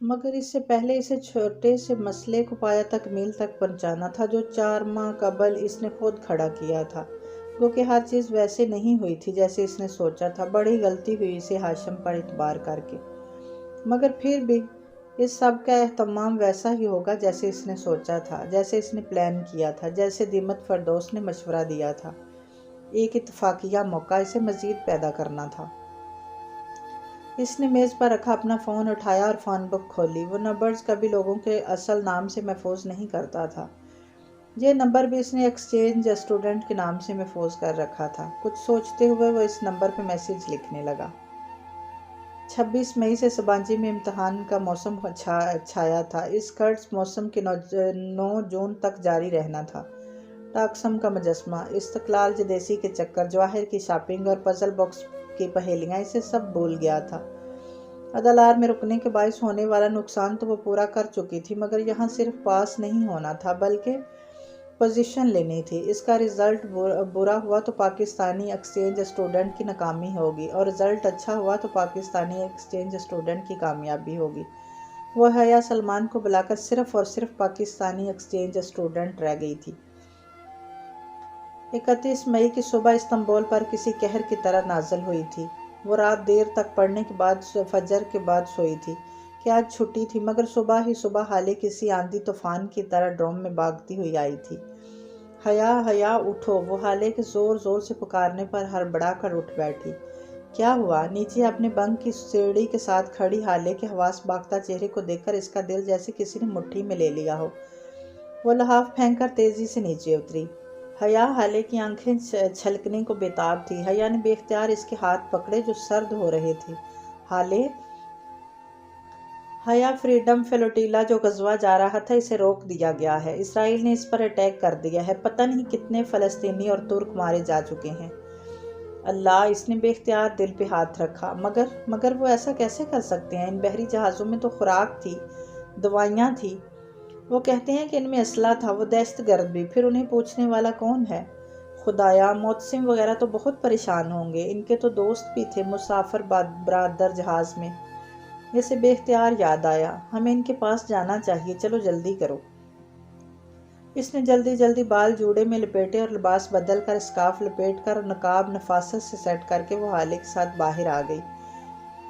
مگر اس سے پہلے اسے چھوٹے سے مسئلے کو پایہ تکمیل تک پہنچانا تھا جو 4 ماہ قبل اس نے خود کھڑا کیا تھا۔ گو کہ ہر چیز ویسے نہیں ہوئی تھی جیسے اس نے سوچا تھا۔ بڑی غلطی ہوئی اسے ہاشم پر اعتبار کر کے، مگر پھر بھی اس سب کا اہتمام ویسا ہی ہوگا جیسے اس نے سوچا تھا، جیسے اس نے پلان کیا تھا، جیسے دیمت فردوس نے مشورہ دیا تھا۔ ایک اتفاقیہ موقع اسے مزید پیدا کرنا تھا۔ اس نے میز پر رکھا اپنا فون اٹھایا اور فون بک کھولی۔ وہ نمبرز کبھی لوگوں کے اصل نام سے محفوظ نہیں کرتا تھا۔ یہ نمبر بھی اس نے ایکسچینج اسٹوڈنٹ کے نام سے محفوظ کر رکھا تھا۔ کچھ سوچتے ہوئے وہ اس نمبر پہ میسیج لکھنے لگا۔ 26 مئی سے سبانجی میں امتحان کا موسم چھایا تھا۔ اس خرس موسم کے 9 جون تک جاری رہنا تھا۔ ٹاکسم کا مجسمہ، استقلال جدیسی کے چکر، جواہر کی شاپنگ اور پزل باکس کی پہیلیاں اسے سب بھول گیا تھا۔ ادالار میں رکنے کے باعث ہونے والا نقصان تو وہ پورا کر چکی تھی، مگر یہاں صرف پاس نہیں ہونا تھا بلکہ پوزیشن لینی تھی۔ اس کا رزلٹ برا ہوا تو پاکستانی ایکسچینج اسٹوڈنٹ کی ناکامی ہوگی، اور رزلٹ اچھا ہوا تو پاکستانی ایکسچینج اسٹوڈنٹ کی کامیابی ہوگی۔ وہ حیا سلمان کو بلا کر صرف اور صرف پاکستانی ایکسچینج اسٹوڈنٹ رہ گئی تھی۔ 31 مئی کی صبح استنبول پر کسی قہر کی طرح نازل ہوئی تھی۔ وہ رات دیر تک پڑھنے کے بعد فجر کے بعد سوئی تھی کہ آج چھٹی تھی، مگر صبح ہی صبح حالے کسی آندھی طوفان کی طرح ڈرم میں بھاگتی ہوئی آئی تھی۔ حیا، حیا اٹھو! وہ حالے کے زور زور سے پکارنے پر ہڑبڑا کر اٹھ بیٹھی۔ کیا ہوا؟ نیچے اپنے بنک کی سیڑھی کے ساتھ کھڑی حالے کے حواس باختہ چہرے کو دیکھ کر اس کا دل جیسے کسی نے مٹھی میں لے لیا ہو۔ وہ لحاف پھینک کر تیزی سے نیچے اتری۔ حیا حالے کی آنکھیں چھلکنے کو بےتاب تھی۔ حیا نے بے اختیار اس کے ہاتھ پکڑے جو سرد ہو رہے تھے۔ حالے! حیا، فریڈم فلوٹیلا جو غزوہ جا رہا تھا اسے روک دیا گیا ہے۔ اسرائیل نے اس پر اٹیک کر دیا ہے۔ پتہ نہیں کتنے فلسطینی اور ترک مارے جا چکے ہیں۔ اللہ! اس نے بے اختیار دل پہ ہاتھ رکھا۔ مگر وہ ایسا کیسے کر سکتے ہیں؟ ان بحری جہازوں میں تو خوراک تھی، دوائیاں تھی۔ وہ کہتے ہیں کہ ان میں اسلحہ تھا، وہ دہشت گرد بھی۔ پھر انہیں پوچھنے والا کون ہے؟ خدایا! معتصم وغیرہ تو بہت پریشان ہوں گے۔ ان کے تو دوست بھی تھے مسافر برادر جہاز میں۔ اسے بے اختیار یاد آیا، ہمیں ان کے پاس جانا چاہیے، چلو جلدی کرو۔ اس نے جلدی جلدی بال جوڑے میں لپیٹے اور لباس بدل کر اسکارف لپیٹ کر اور نقاب نفاست سے سیٹ کر کے وہ حالے کے ساتھ باہر آ گئی۔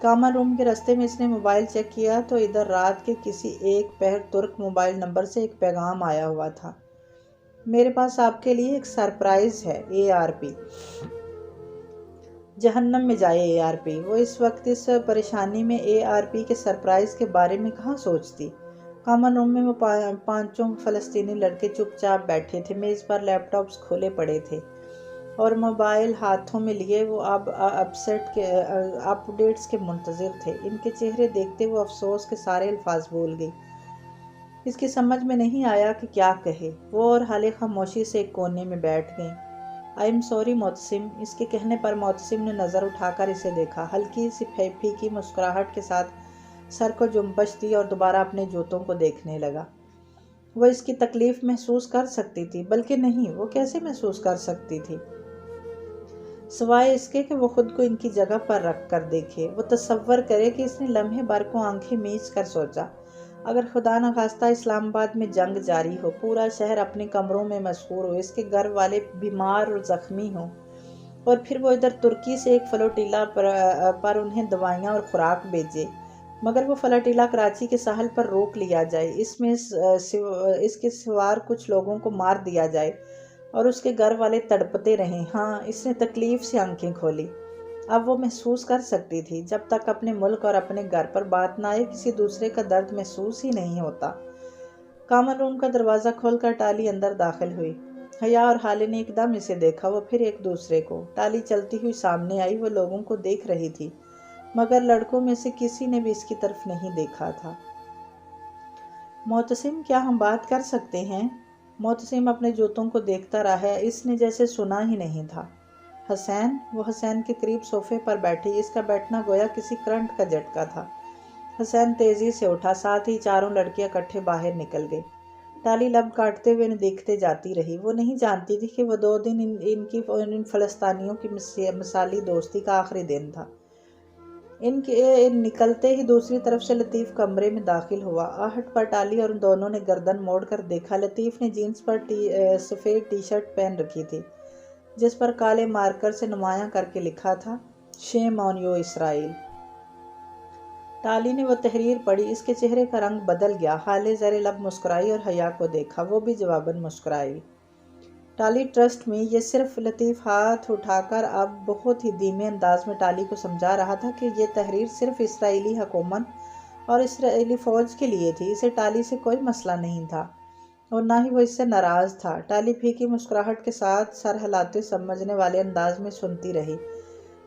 کامن روم کے راستے میں اس نے موبائل چیک کیا تو ادھر رات کے کسی ایک پہر ترک موبائل نمبر سے ایک پیغام آیا ہوا تھا۔ میرے پاس آپ کے لیے ایک سرپرائز ہے، ARP۔ جہنم میں جائے ARP! وہ اس وقت اس پریشانی میں ARP کے سرپرائز کے بارے میں کہاں سوچتی؟ کامن روم میں وہ 5 فلسطینی لڑکے چپ چاپ بیٹھے تھے۔ میز پر لیپ ٹاپس کھلے پڑے تھے اور موبائل ہاتھوں میں لیے وہ اب اپ ڈیٹس کے منتظر تھے۔ ان کے چہرے دیکھتے وہ افسوس کے سارے الفاظ بھول گئی۔ اس کی سمجھ میں نہیں آیا کہ کیا کہے۔ وہ اور حالے خاموشی سے ایک کونے میں بیٹھ گئیں۔ I am sorry Mutasim! اس کے کہنے پر معتصم نے نظر اٹھا کر اسے دیکھا، ہلکی سی پھیکی مسکراہٹ کے ساتھ سر کو جنبش دی اور دوبارہ اپنے جوتوں کو دیکھنے لگا۔ وہ اس کی تکلیف محسوس کر سکتی تھی، بلکہ نہیں، وہ کیسے محسوس کر سکتی تھی سوائے اس کے کہ وہ خود کو ان کی جگہ پر رکھ کر دیکھے۔ وہ تصور کرے کہ اس نے لمحے بھر کو آنکھیں میچ کر سوچا، اگر خدا نخواستہ اسلام آباد میں جنگ جاری ہو، پورا شہر اپنے کمروں میں مسحور ہو، اس کے گھر والے بیمار اور زخمی ہوں، اور پھر وہ ادھر ترکی سے ایک فلوٹیلا پر انہیں دوائیاں اور خوراک بھیجے، مگر وہ فلوٹیلا کراچی کے ساحل پر روک لیا جائے، اس کے سوار کچھ لوگوں کو مار دیا جائے اور اس کے گھر والے تڑپتے رہیں۔ ہاں، اس نے تکلیف سے آنکھیں کھولی۔ اب وہ محسوس کر سکتی تھی، جب تک اپنے ملک اور اپنے گھر پر بات نہ آئے کسی دوسرے کا درد محسوس ہی نہیں ہوتا۔ کامن روم کا دروازہ کھول کر ٹالی اندر داخل ہوئی۔ حیا اور حالے نے ایک دم اسے دیکھا، وہ پھر ایک دوسرے کو۔ ٹالی چلتی ہوئی سامنے آئی، وہ لوگوں کو دیکھ رہی تھی، مگر لڑکوں میں سے کسی نے بھی اس کی طرف نہیں دیکھا تھا۔ معتصم! کیا ہم بات کر سکتے ہیں؟ معتصم اپنے جوتوں کو دیکھتا رہا، اس نے جیسے سنا ہی نہیں تھا۔ حسین! وہ حسین کے قریب صوفے پر بیٹھی، اس کا بیٹھنا گویا کسی کرنٹ کا جھٹکا تھا۔ حسین تیزی سے اٹھا، ساتھ ہی چاروں لڑکیاں اکٹھے باہر نکل گئی۔ ٹالی لب کاٹتے ہوئے انہیں دیکھتے جاتی رہی۔ وہ نہیں جانتی تھی کہ وہ 2 دن ان فلسطینیوں کی مثالی دوستی کا آخری دن تھا۔ ان کے نکلتے ہی دوسری طرف سے لطیف کمرے میں داخل ہوا۔ آہٹ پر ٹالی اور ان دونوں نے گردن موڑ کر دیکھا۔ لطیف نے جینس پر سفید ٹی شرٹ پہن رکھی تھی جس پر کالے مارکر سے نمایاں کر کے لکھا تھا شیم آن یو اسرائیل۔ ٹالی نے وہ تحریر پڑھی، اس کے چہرے کا رنگ بدل گیا۔ ہالے زیر لب مسکرائی اور حیا کو دیکھا، وہ بھی جواباً مسکرائی۔ ٹالی ٹرسٹ میں، یہ صرف لطیف ہاتھ اٹھا کر اب بہت ہی دھیمے انداز میں ٹالی کو سمجھا رہا تھا کہ یہ تحریر صرف اسرائیلی حکومت اور اسرائیلی فوج کے لیے تھی۔ اسے ٹالی سے کوئی مسئلہ نہیں تھا اور نہ ہی وہ اس سے ناراض تھا۔ ٹالی پھیکی مسکراہٹ کے ساتھ سر ہلاتے سمجھنے والے انداز میں سنتی رہی۔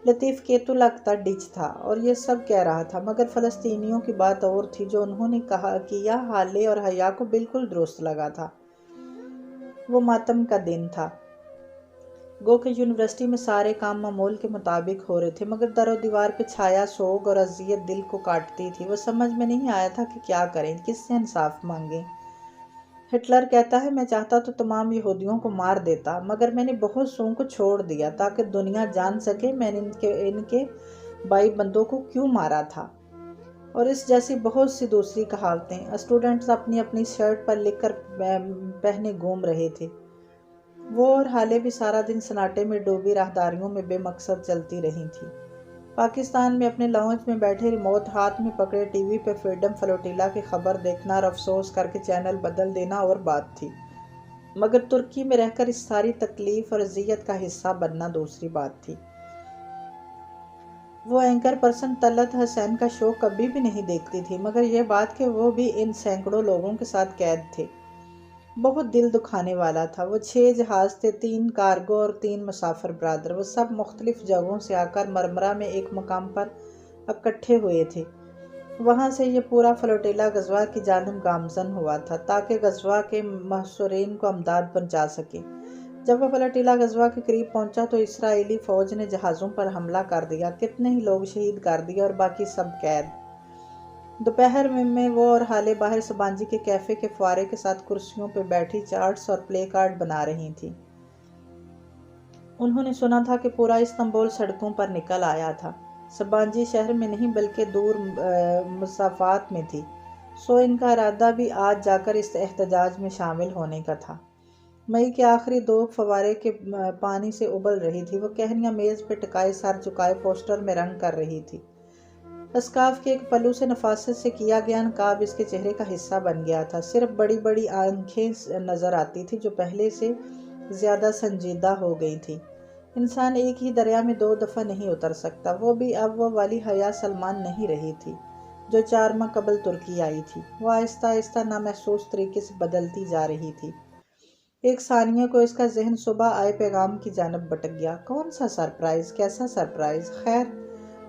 لطیف کیتو لگتا ڈچ تھا اور یہ سب کہہ رہا تھا، مگر فلسطینیوں کی بات اور تھی۔ جو انہوں نے کہا کیا حالے اور حیا کو بالکل درست لگا تھا۔ وہ ماتم کا دن تھا، گو کہ یونیورسٹی میں سارے کام معمول کے مطابق ہو رہے تھے، مگر در و دیوار پہ چھایا سوگ اور اذیت دل کو کاٹتی تھی۔ وہ سمجھ میں نہیں آیا تھا کہ کیا کریں، کس سے انصاف مانگیں۔ ہٹلر کہتا ہے میں چاہتا تو تمام یہودیوں کو مار دیتا، مگر میں نے بہت سوں کو چھوڑ دیا تاکہ دنیا جان سکے میں نے ان کے بائی بندوں کو کیوں مارا تھا، اور اس جیسی بہت سی دوسری کہاوتیں اسٹوڈنٹس اپنی اپنی شرٹ پر لکھ کر پہنے گھوم رہے تھے۔ وہ اور حالے بھی سارا دن سناٹے میں ڈوبی راہداریوں میں بے مقصد چلتی رہی تھی۔ پاکستان میں اپنے لاؤنج میں بیٹھے ریموٹ ہاتھ میں پکڑے ٹی وی پہ فریڈم فلوٹیلا کی خبر دیکھنا اور افسوس کر کے چینل بدل دینا اور بات تھی، مگر ترکی میں رہ کر اس ساری تکلیف اور اذیت کا حصہ بننا دوسری بات تھی۔ وہ اینکر پرسن طلعت حسین کا شو کبھی بھی نہیں دیکھتی تھی، مگر یہ بات کہ وہ بھی ان سینکڑوں لوگوں کے ساتھ قید تھے بہت دل دکھانے والا تھا۔ وہ 6 جہاز تھے، 3 کارگو اور 3 مسافر برادر۔ وہ سب مختلف جگہوں سے آ کر مرمرہ میں ایک مقام پر اکٹھے ہوئے تھے۔ وہاں سے یہ پورا فلوٹیلا غزوہ کی جانب گامزن ہوا تھا تاکہ غزوہ کے محصورین کو امداد پہنچا سکے۔ جب وہ فلوٹیلا غزوہ کے قریب پہنچا تو اسرائیلی فوج نے جہازوں پر حملہ کر دیا، کتنے ہی لوگ شہید کر دیے اور باقی سب قید۔ دوپہر میں وہ اور حالے باہر سبانجی کے کیفے کے فوارے کے ساتھ کرسیوں پہ بیٹھی چارٹس اور پلے کارڈ بنا رہی تھی۔ انہوں نے سنا تھا کہ پورا استنبول سڑکوں پر نکل آیا تھا۔ سبانجی شہر میں نہیں بلکہ دور مسافات میں تھی، سو ان کا ارادہ بھی آج جا کر اس احتجاج میں شامل ہونے کا تھا۔ مئی کے آخری 2 فوارے کے پانی سے ابل رہی تھی۔ وہ کہنیاں میز پہ ٹکائے سر جھکائے پوسٹر میں رنگ کر رہی تھی۔ اسکارف کے ایک پلو سے نفاست سے کیا گیا نقاب اس کے چہرے کا حصہ بن گیا تھا۔ صرف بڑی بڑی آنکھیں نظر آتی تھی جو پہلے سے زیادہ سنجیدہ ہو گئی تھی۔ انسان ایک ہی دریا میں 2 دفعہ نہیں اتر سکتا۔ وہ بھی اب وہ والی حیا سلمان نہیں رہی تھی جو 4 ماہ قبل ترکی آئی تھی۔ وہ آہستہ آہستہ نامحسوس طریقے سے بدلتی جا رہی تھی۔ ایک ثانیہ کو اس کا ذہن صبح آئے پیغام کی جانب بھٹک گیا۔ کون سا سرپرائز، کیسا سرپرائز؟ خیر،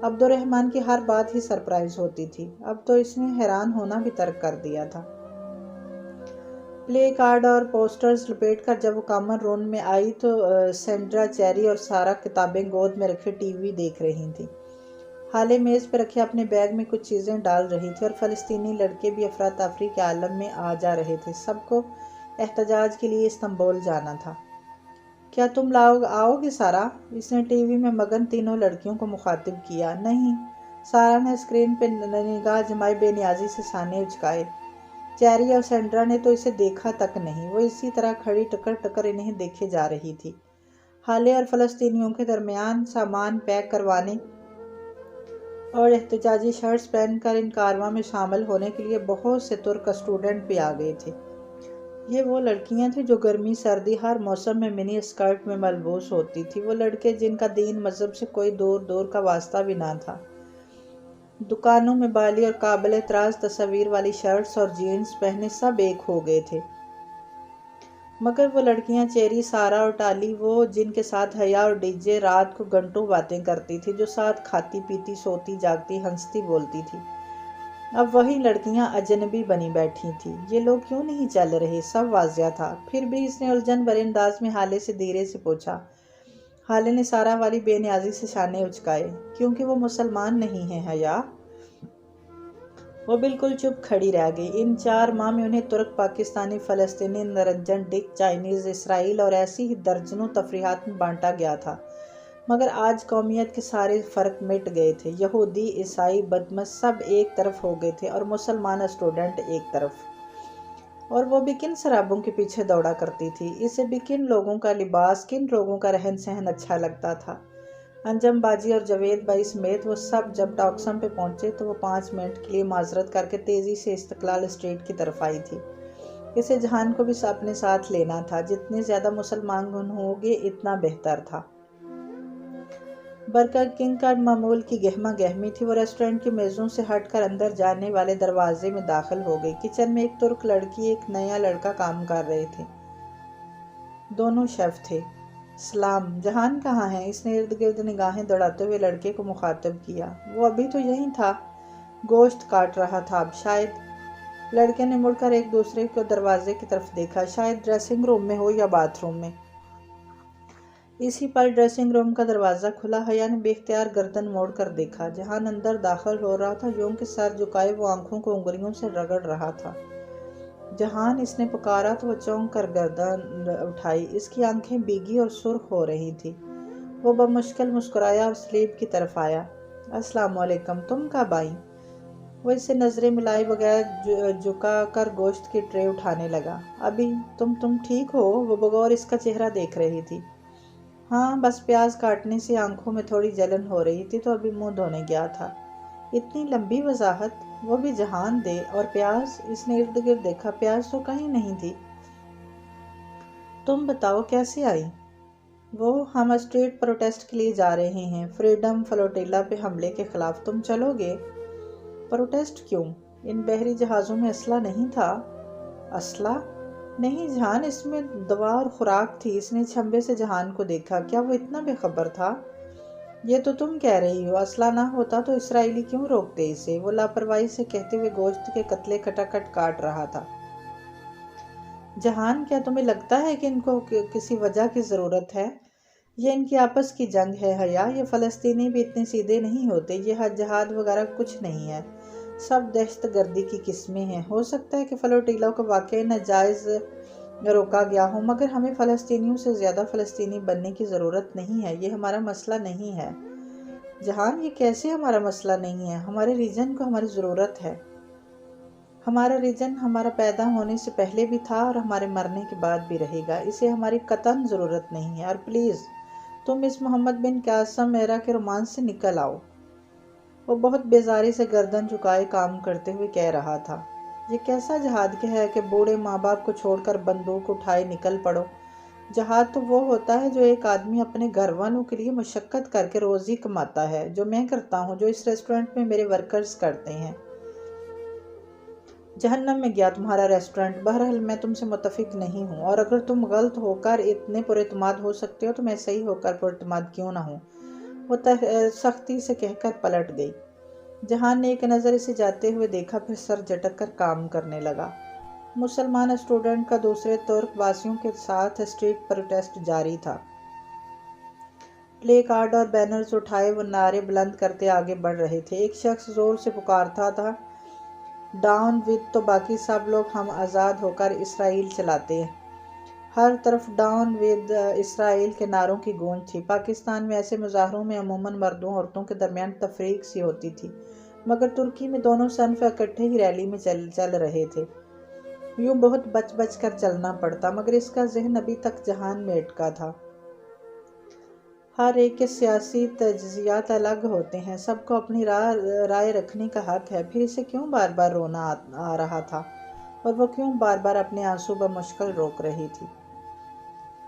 عبد الرحمن کی ہر بات ہی سرپرائز ہوتی تھی۔ اب تو اس نے حیران ہونا بھی ترک کر دیا تھا۔ پلے کارڈ اور پوسٹرز لپیٹ کر جب وہ کامن روم میں آئی تو سینڈرا، چیری اور سارا کتابیں گود میں رکھے ٹی وی دیکھ رہی تھیں۔ حالے میز پہ رکھے اپنے بیگ میں کچھ چیزیں ڈال رہی تھی اور فلسطینی لڑکے بھی افراتفری کے عالم میں آ جا رہے تھے۔ سب کو احتجاج کے لیے استنبول جانا تھا۔ کیا تم آؤ گے سارا؟ اس نے ٹی وی میں مگن تینوں لڑکیوں کو مخاطب کیا۔ نہیں، سارا نے اسکرین پہ نگاہ جمائے بے نیازی سے سانے اچکائے۔ چیری اور سینڈرا نے تو اسے دیکھا تک نہیں، وہ اسی طرح کھڑی ٹکر ٹکر انہیں دیکھے جا رہی تھی۔ حالے اور فلسطینیوں کے درمیان سامان پیک کروانے اور احتجاجی شرٹس پہن کر ان کارواں میں شامل ہونے کے لیے بہت سے ترک اسٹوڈنٹ بھی آ گئے تھے۔ یہ وہ لڑکیاں تھیں جو گرمی سردی ہر موسم میں منی اسکرٹ میں ملبوس ہوتی تھی، وہ لڑکے جن کا دین مذہب سے کوئی دور کا واسطہ بھی نہ تھا۔ دکانوں میں بالی اور قابل اعتراض تصاویر والی شرٹس اور جینز پہنے سب ایک ہو گئے تھے، مگر وہ لڑکیاں چیری، سارا اور ٹالی، وہ جن کے ساتھ حیا اور ڈی جے رات کو گھنٹوں باتیں کرتی تھی، جو ساتھ کھاتی پیتی سوتی جاگتی ہنستی بولتی تھی، اب وہی لڑکیاں اجنبی بنی بیٹھی تھیں۔ یہ لوگ کیوں نہیں چل رہے؟ سب واضح تھا۔ پھر بھی اس نے الجھن بھرے انداز میں حالے سے دھیرے سے پوچھا۔ حالے نے سارا والی بے نیازی سے شانے اچکائے۔ کیونکہ وہ مسلمان نہیں ہیں حیا۔ وہ بالکل چپ کھڑی رہ گئی۔ ان 4 ماہ میں انہیں ترک، پاکستانی، فلسطینی، نرنجن، ڈچ، چائنیز، اسرائیل اور ایسی ہی درجنوں تفریحات میں بانٹا گیا تھا۔ مگر آج قومیت کے سارے فرق مٹ گئے تھے۔ یہودی، عیسائی، بدمش سب ایک طرف ہو گئے تھے اور مسلمان اسٹوڈنٹ ایک طرف۔ اور وہ بھی کن شرابوں کے پیچھے دوڑا کرتی تھی، اسے بھی کن لوگوں کا لباس، کن لوگوں کا رہن سہن اچھا لگتا تھا۔ انجم باجی اور جاوید بھائی سمیت وہ سب جب ٹاکسم پہ پہنچے تو وہ 5 منٹ کے لیے معذرت کر کے تیزی سے استقلال اسٹریٹ کی طرف آئی تھی۔ اسے جہان کو بھی اپنے ساتھ لینا تھا، جتنے زیادہ مسلمان ہوں گے اتنا بہتر تھا۔ برگر کنگ کا معمول کی گہما گہمی تھی۔ وہ ریسٹورنٹ کی میزوں سے ہٹ کر اندر جانے والے دروازے میں داخل ہو گئی۔ کچن میں ایک ترک لڑکی ایک نیا لڑکا کام کر رہے تھے، دونوں شیف تھے۔ سلام، جہان کہاں ہے؟ اس نے ارد گرد نگاہیں دوڑاتے ہوئے لڑکے کو مخاطب کیا۔ وہ ابھی تو یہیں تھا، گوشت کاٹ رہا تھا اب شاید۔ لڑکے نے مڑ کر ایک دوسرے کو دروازے کی طرف دیکھا، شاید ڈریسنگ روم میں ہو یا باتھ روم میں۔ اسی پر ڈریسنگ روم کا دروازہ کھلا۔ حیا نے بے اختیار گردن موڑ کر دیکھا۔ جہان اندر داخل ہو رہا تھا، یوں کہ سر جھکائے وہ آنکھوں کو انگلیوں سے رگڑ رہا تھا۔ جہان، اس نے پکارا تو وہ چونک کر گردن اٹھائی۔ اس کی آنکھیں بھیگی اور سرخ ہو رہی تھی۔ وہ بمشکل مسکرایا اور سلیب کی طرف آیا۔ السلام علیکم، تم کب آئیں؟ وہ اس سے نظریں ملائے بغیر جھکا کر گوشت کی ٹرے اٹھانے لگا۔ ابھی؟ تم ٹھیک ہو؟ وہ بغور اس کا چہرہ دیکھ رہی تھی۔ ہاں، بس پیاز کاٹنے سے آنکھوں میں تھوڑی جلن ہو رہی تھی تو ابھی منہ دھونے گیا تھا۔ اتنی لمبی وضاحت، وہ بھی جہان دے۔ اور پیاز؟ اس نے ارد گرد دیکھا۔ پیاز تو کہیں نہیں تھی۔ تم بتاؤ کیسے آئی؟ ہم اسٹریٹ پروٹیسٹ کے لیے جا رہے ہیں، فریڈم فلوٹیلا پہ حملے کے خلاف۔ تم چلو گے؟ پروٹیسٹ کیوں؟ ان بحری جہازوں میں اسلحہ نہیں تھا؟ اسلحہ؟ نہیں جہان، اس میں دوا اور خوراک تھی۔ اس نے چھمبے سے جہان کو دیکھا۔ کیا وہ اتنا بے خبر تھا؟ یہ تو تم کہہ رہی ہو، اسلحہ نہ ہوتا تو اسرائیلی کیوں روکتے اسے؟ وہ لاپرواہی سے کہتے ہوئے گوشت کے قطلے کھٹاکھٹ کاٹ رہا تھا۔ جہان، کیا تمہیں لگتا ہے کہ ان کو کسی وجہ کی ضرورت ہے؟ یہ ان کی آپس کی جنگ ہے حیا۔ یہ فلسطینی بھی اتنے سیدھے نہیں ہوتے۔ یہ جہاد وغیرہ کچھ نہیں ہے، سب دہشت گردی کی قسمیں ہیں۔ ہو سکتا ہے کہ فلوٹیلا کو واقعی ناجائز روکا گیا ہو، مگر ہمیں فلسطینیوں سے زیادہ فلسطینی بننے کی ضرورت نہیں ہے۔ یہ ہمارا مسئلہ نہیں ہے۔ جہان، یہ کیسے ہمارا مسئلہ نہیں ہے؟ ہمارے ریجن کو ہماری ضرورت ہے۔ ہمارا ریجن ہمارا پیدا ہونے سے پہلے بھی تھا اور ہمارے مرنے کے بعد بھی رہے گا۔ اسے ہماری قطعاً ضرورت نہیں ہے۔ اور پلیز تم اس محمد بن قاسم ایرا کے رومانس سے نکل آؤ۔ وہ بہت بیزاری سے گردن جھکائے کام کرتے ہوئے کہہ رہا تھا۔ یہ کیسا جہاد ہے کہ بوڑھے ماں باپ کو چھوڑ کر بندوق اٹھائے نکل پڑو؟ جہاد تو وہ ہوتا ہے جو ایک آدمی اپنے گھر والوں کے لیے مشقت کر کے روزی کماتا ہے، جو میں کرتا ہوں، جو اس ریسٹورنٹ میں میرے ورکرز کرتے ہیں۔ جہنم میں گیا تمہارا ریسٹورنٹ۔ بہرحال میں تم سے متفق نہیں ہوں، اور اگر تم غلط ہو کر اتنے پر اعتماد ہو سکتے ہو تو میں صحیح ہو کر پر اعتماد کیوں نہ ہوں؟ وہ سختی سے کہہ کر پلٹ گئی۔ جہان نے ایک نظر اسے جاتے ہوئے دیکھا، پھر سر جھٹک کر کام کرنے لگا۔ مسلمان اسٹوڈنٹ کا دوسرے ترک باسیوں کے ساتھ اسٹریٹ پروٹیسٹ جاری تھا۔ پلے کارڈ اور بینرز اٹھائے وہ نعرے بلند کرتے آگے بڑھ رہے تھے۔ ایک شخص زور سے پکارتا تھا، ڈاؤن ود، تو باقی سب لوگ ہم آزاد ہو کر اسرائیل چلاتے ہیں۔ ہر طرف ڈاؤن ود اسرائیل کے نعروں کی گونج تھی۔ پاکستان میں ایسے مظاہروں میں عموماً مردوں عورتوں کے درمیان تفریق سی ہوتی تھی، مگر ترکی میں دونوں صنف اکٹھے ہی ریلی میں چل رہے تھے۔ یوں بہت بچ بچ کر چلنا پڑتا، مگر اس کا ذہن ابھی تک جہان میں اٹکا تھا۔ ہر ایک کے سیاسی تجزیات الگ ہوتے ہیں، سب کو اپنی رائے رکھنے کا حق ہے۔ پھر اسے کیوں بار بار رونا آ رہا تھا، اور وہ کیوں بار بار اپنے آنسو بمشکل روک رہی تھی؟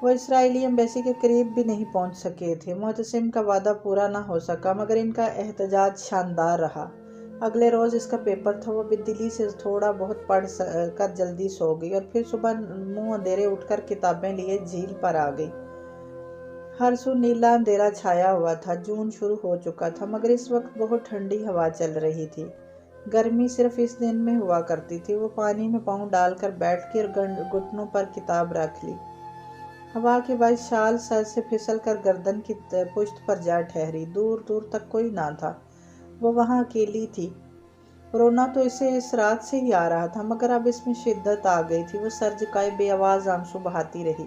وہ اسرائیلی ایمبیسی کے قریب بھی نہیں پہنچ سکے تھے۔ معتصم کا وعدہ پورا نہ ہو سکا، مگر ان کا احتجاج شاندار رہا۔ اگلے روز اس کا پیپر تھا۔ وہ بے دلی سے تھوڑا بہت پڑھ کر جلدی سو گئی، اور پھر صبح منہ اندھیرے اٹھ کر کتابیں لیے جھیل پر آ گئی۔ ہر سو نیلا اندھیرا چھایا ہوا تھا۔ جون شروع ہو چکا تھا، مگر اس وقت بہت ٹھنڈی ہوا چل رہی تھی۔ گرمی صرف اس دن میں ہوا کرتی تھی۔ وہ پانی میں پاؤں ڈال کر بیٹھ کے گھٹنوں پر کتاب رکھ لی۔ ہوا کے باعث شال سر سے پھسل کر گردن کی پشت پر جا ٹھہری۔ دور دور تک کوئی نہ تھا، وہ وہاں اکیلی تھی۔ رونا تو اسے اس رات سے ہی آ رہا تھا، مگر اب اس میں شدت آ گئی تھی۔ وہ سر جھکائے بے آواز آنسو بہاتی رہی۔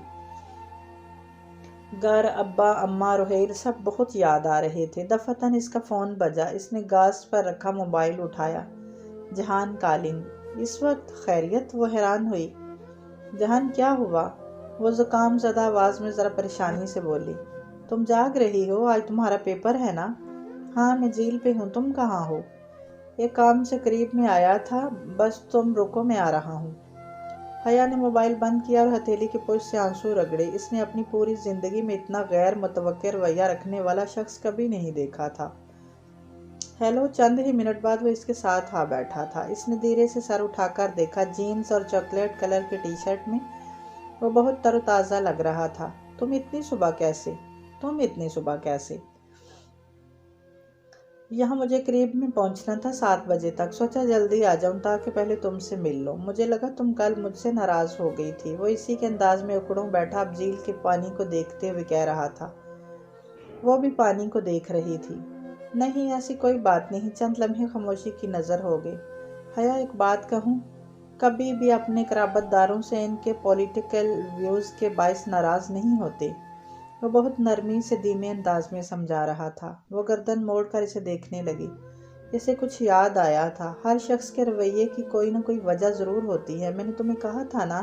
گھر، ابا، اماں، روحیل سب بہت یاد آ رہے تھے۔ دفعتاً اس کا فون بجا۔ اس نے گاز پر رکھا موبائل اٹھایا۔ جہان کالنگ۔ اس وقت خیریت؟ وہ حیران ہوئی۔ جہان کیا ہوا؟ وہ زکام زدہ آواز میں ذرا پریشانی سے بولی۔ تم جاگ رہی ہو؟ آج تمہارا پیپر ہے نا؟ ہاں میں جھیل پہ ہوں، تم کہاں ہو؟ ایک کام سے قریب میں آیا تھا، بس تم رکو میں آ رہا ہوں۔ حیا نے موبائل بند کیا اور ہتھیلی کے پشت سے آنسو رگڑے۔ اس نے اپنی پوری زندگی میں اتنا غیر متوقع رویہ رکھنے والا شخص کبھی نہیں دیکھا تھا۔ ہیلو۔ چند ہی منٹ بعد وہ اس کے ساتھ آ بیٹھا تھا۔ اس نے دھیرے سے سر اٹھا کر دیکھا۔ جینز اور چاکلیٹ کلر کی ٹی شرٹ میں وہ بہت تر و تازہ لگ رہا تھا۔ تم اتنی صبح کیسے؟ یہاں مجھے قریب میں پہنچنا تھا 7 بجے تک۔ سوچا جلدی آ جاؤں تاکہ پہلے تم سے مل لوں۔ مجھے لگا تم کل مجھ سے ناراض ہو گئی تھی۔ وہ اسی کے انداز میں اکڑوں بیٹھا اب جھیل کے پانی کو دیکھتے ہوئے کہہ رہا تھا۔ وہ بھی پانی کو دیکھ رہی تھی۔ نہیں ایسی کوئی بات نہیں۔ چند لمحے خاموشی کی نظر ہو گئی۔ حیا ایک بات کہوں؟ کبھی بھی اپنے قرابت داروں سے ان کے پولیٹیکل ویوز کے باعث ناراض نہیں ہوتے۔ وہ بہت نرمی سے دھیمے انداز میں سمجھا رہا تھا۔ وہ گردن موڑ کر اسے دیکھنے لگی۔ اسے کچھ یاد آیا تھا۔ ہر شخص کے رویے کی کوئی نہ کوئی وجہ ضرور ہوتی ہے۔ میں نے تمہیں کہا تھا نا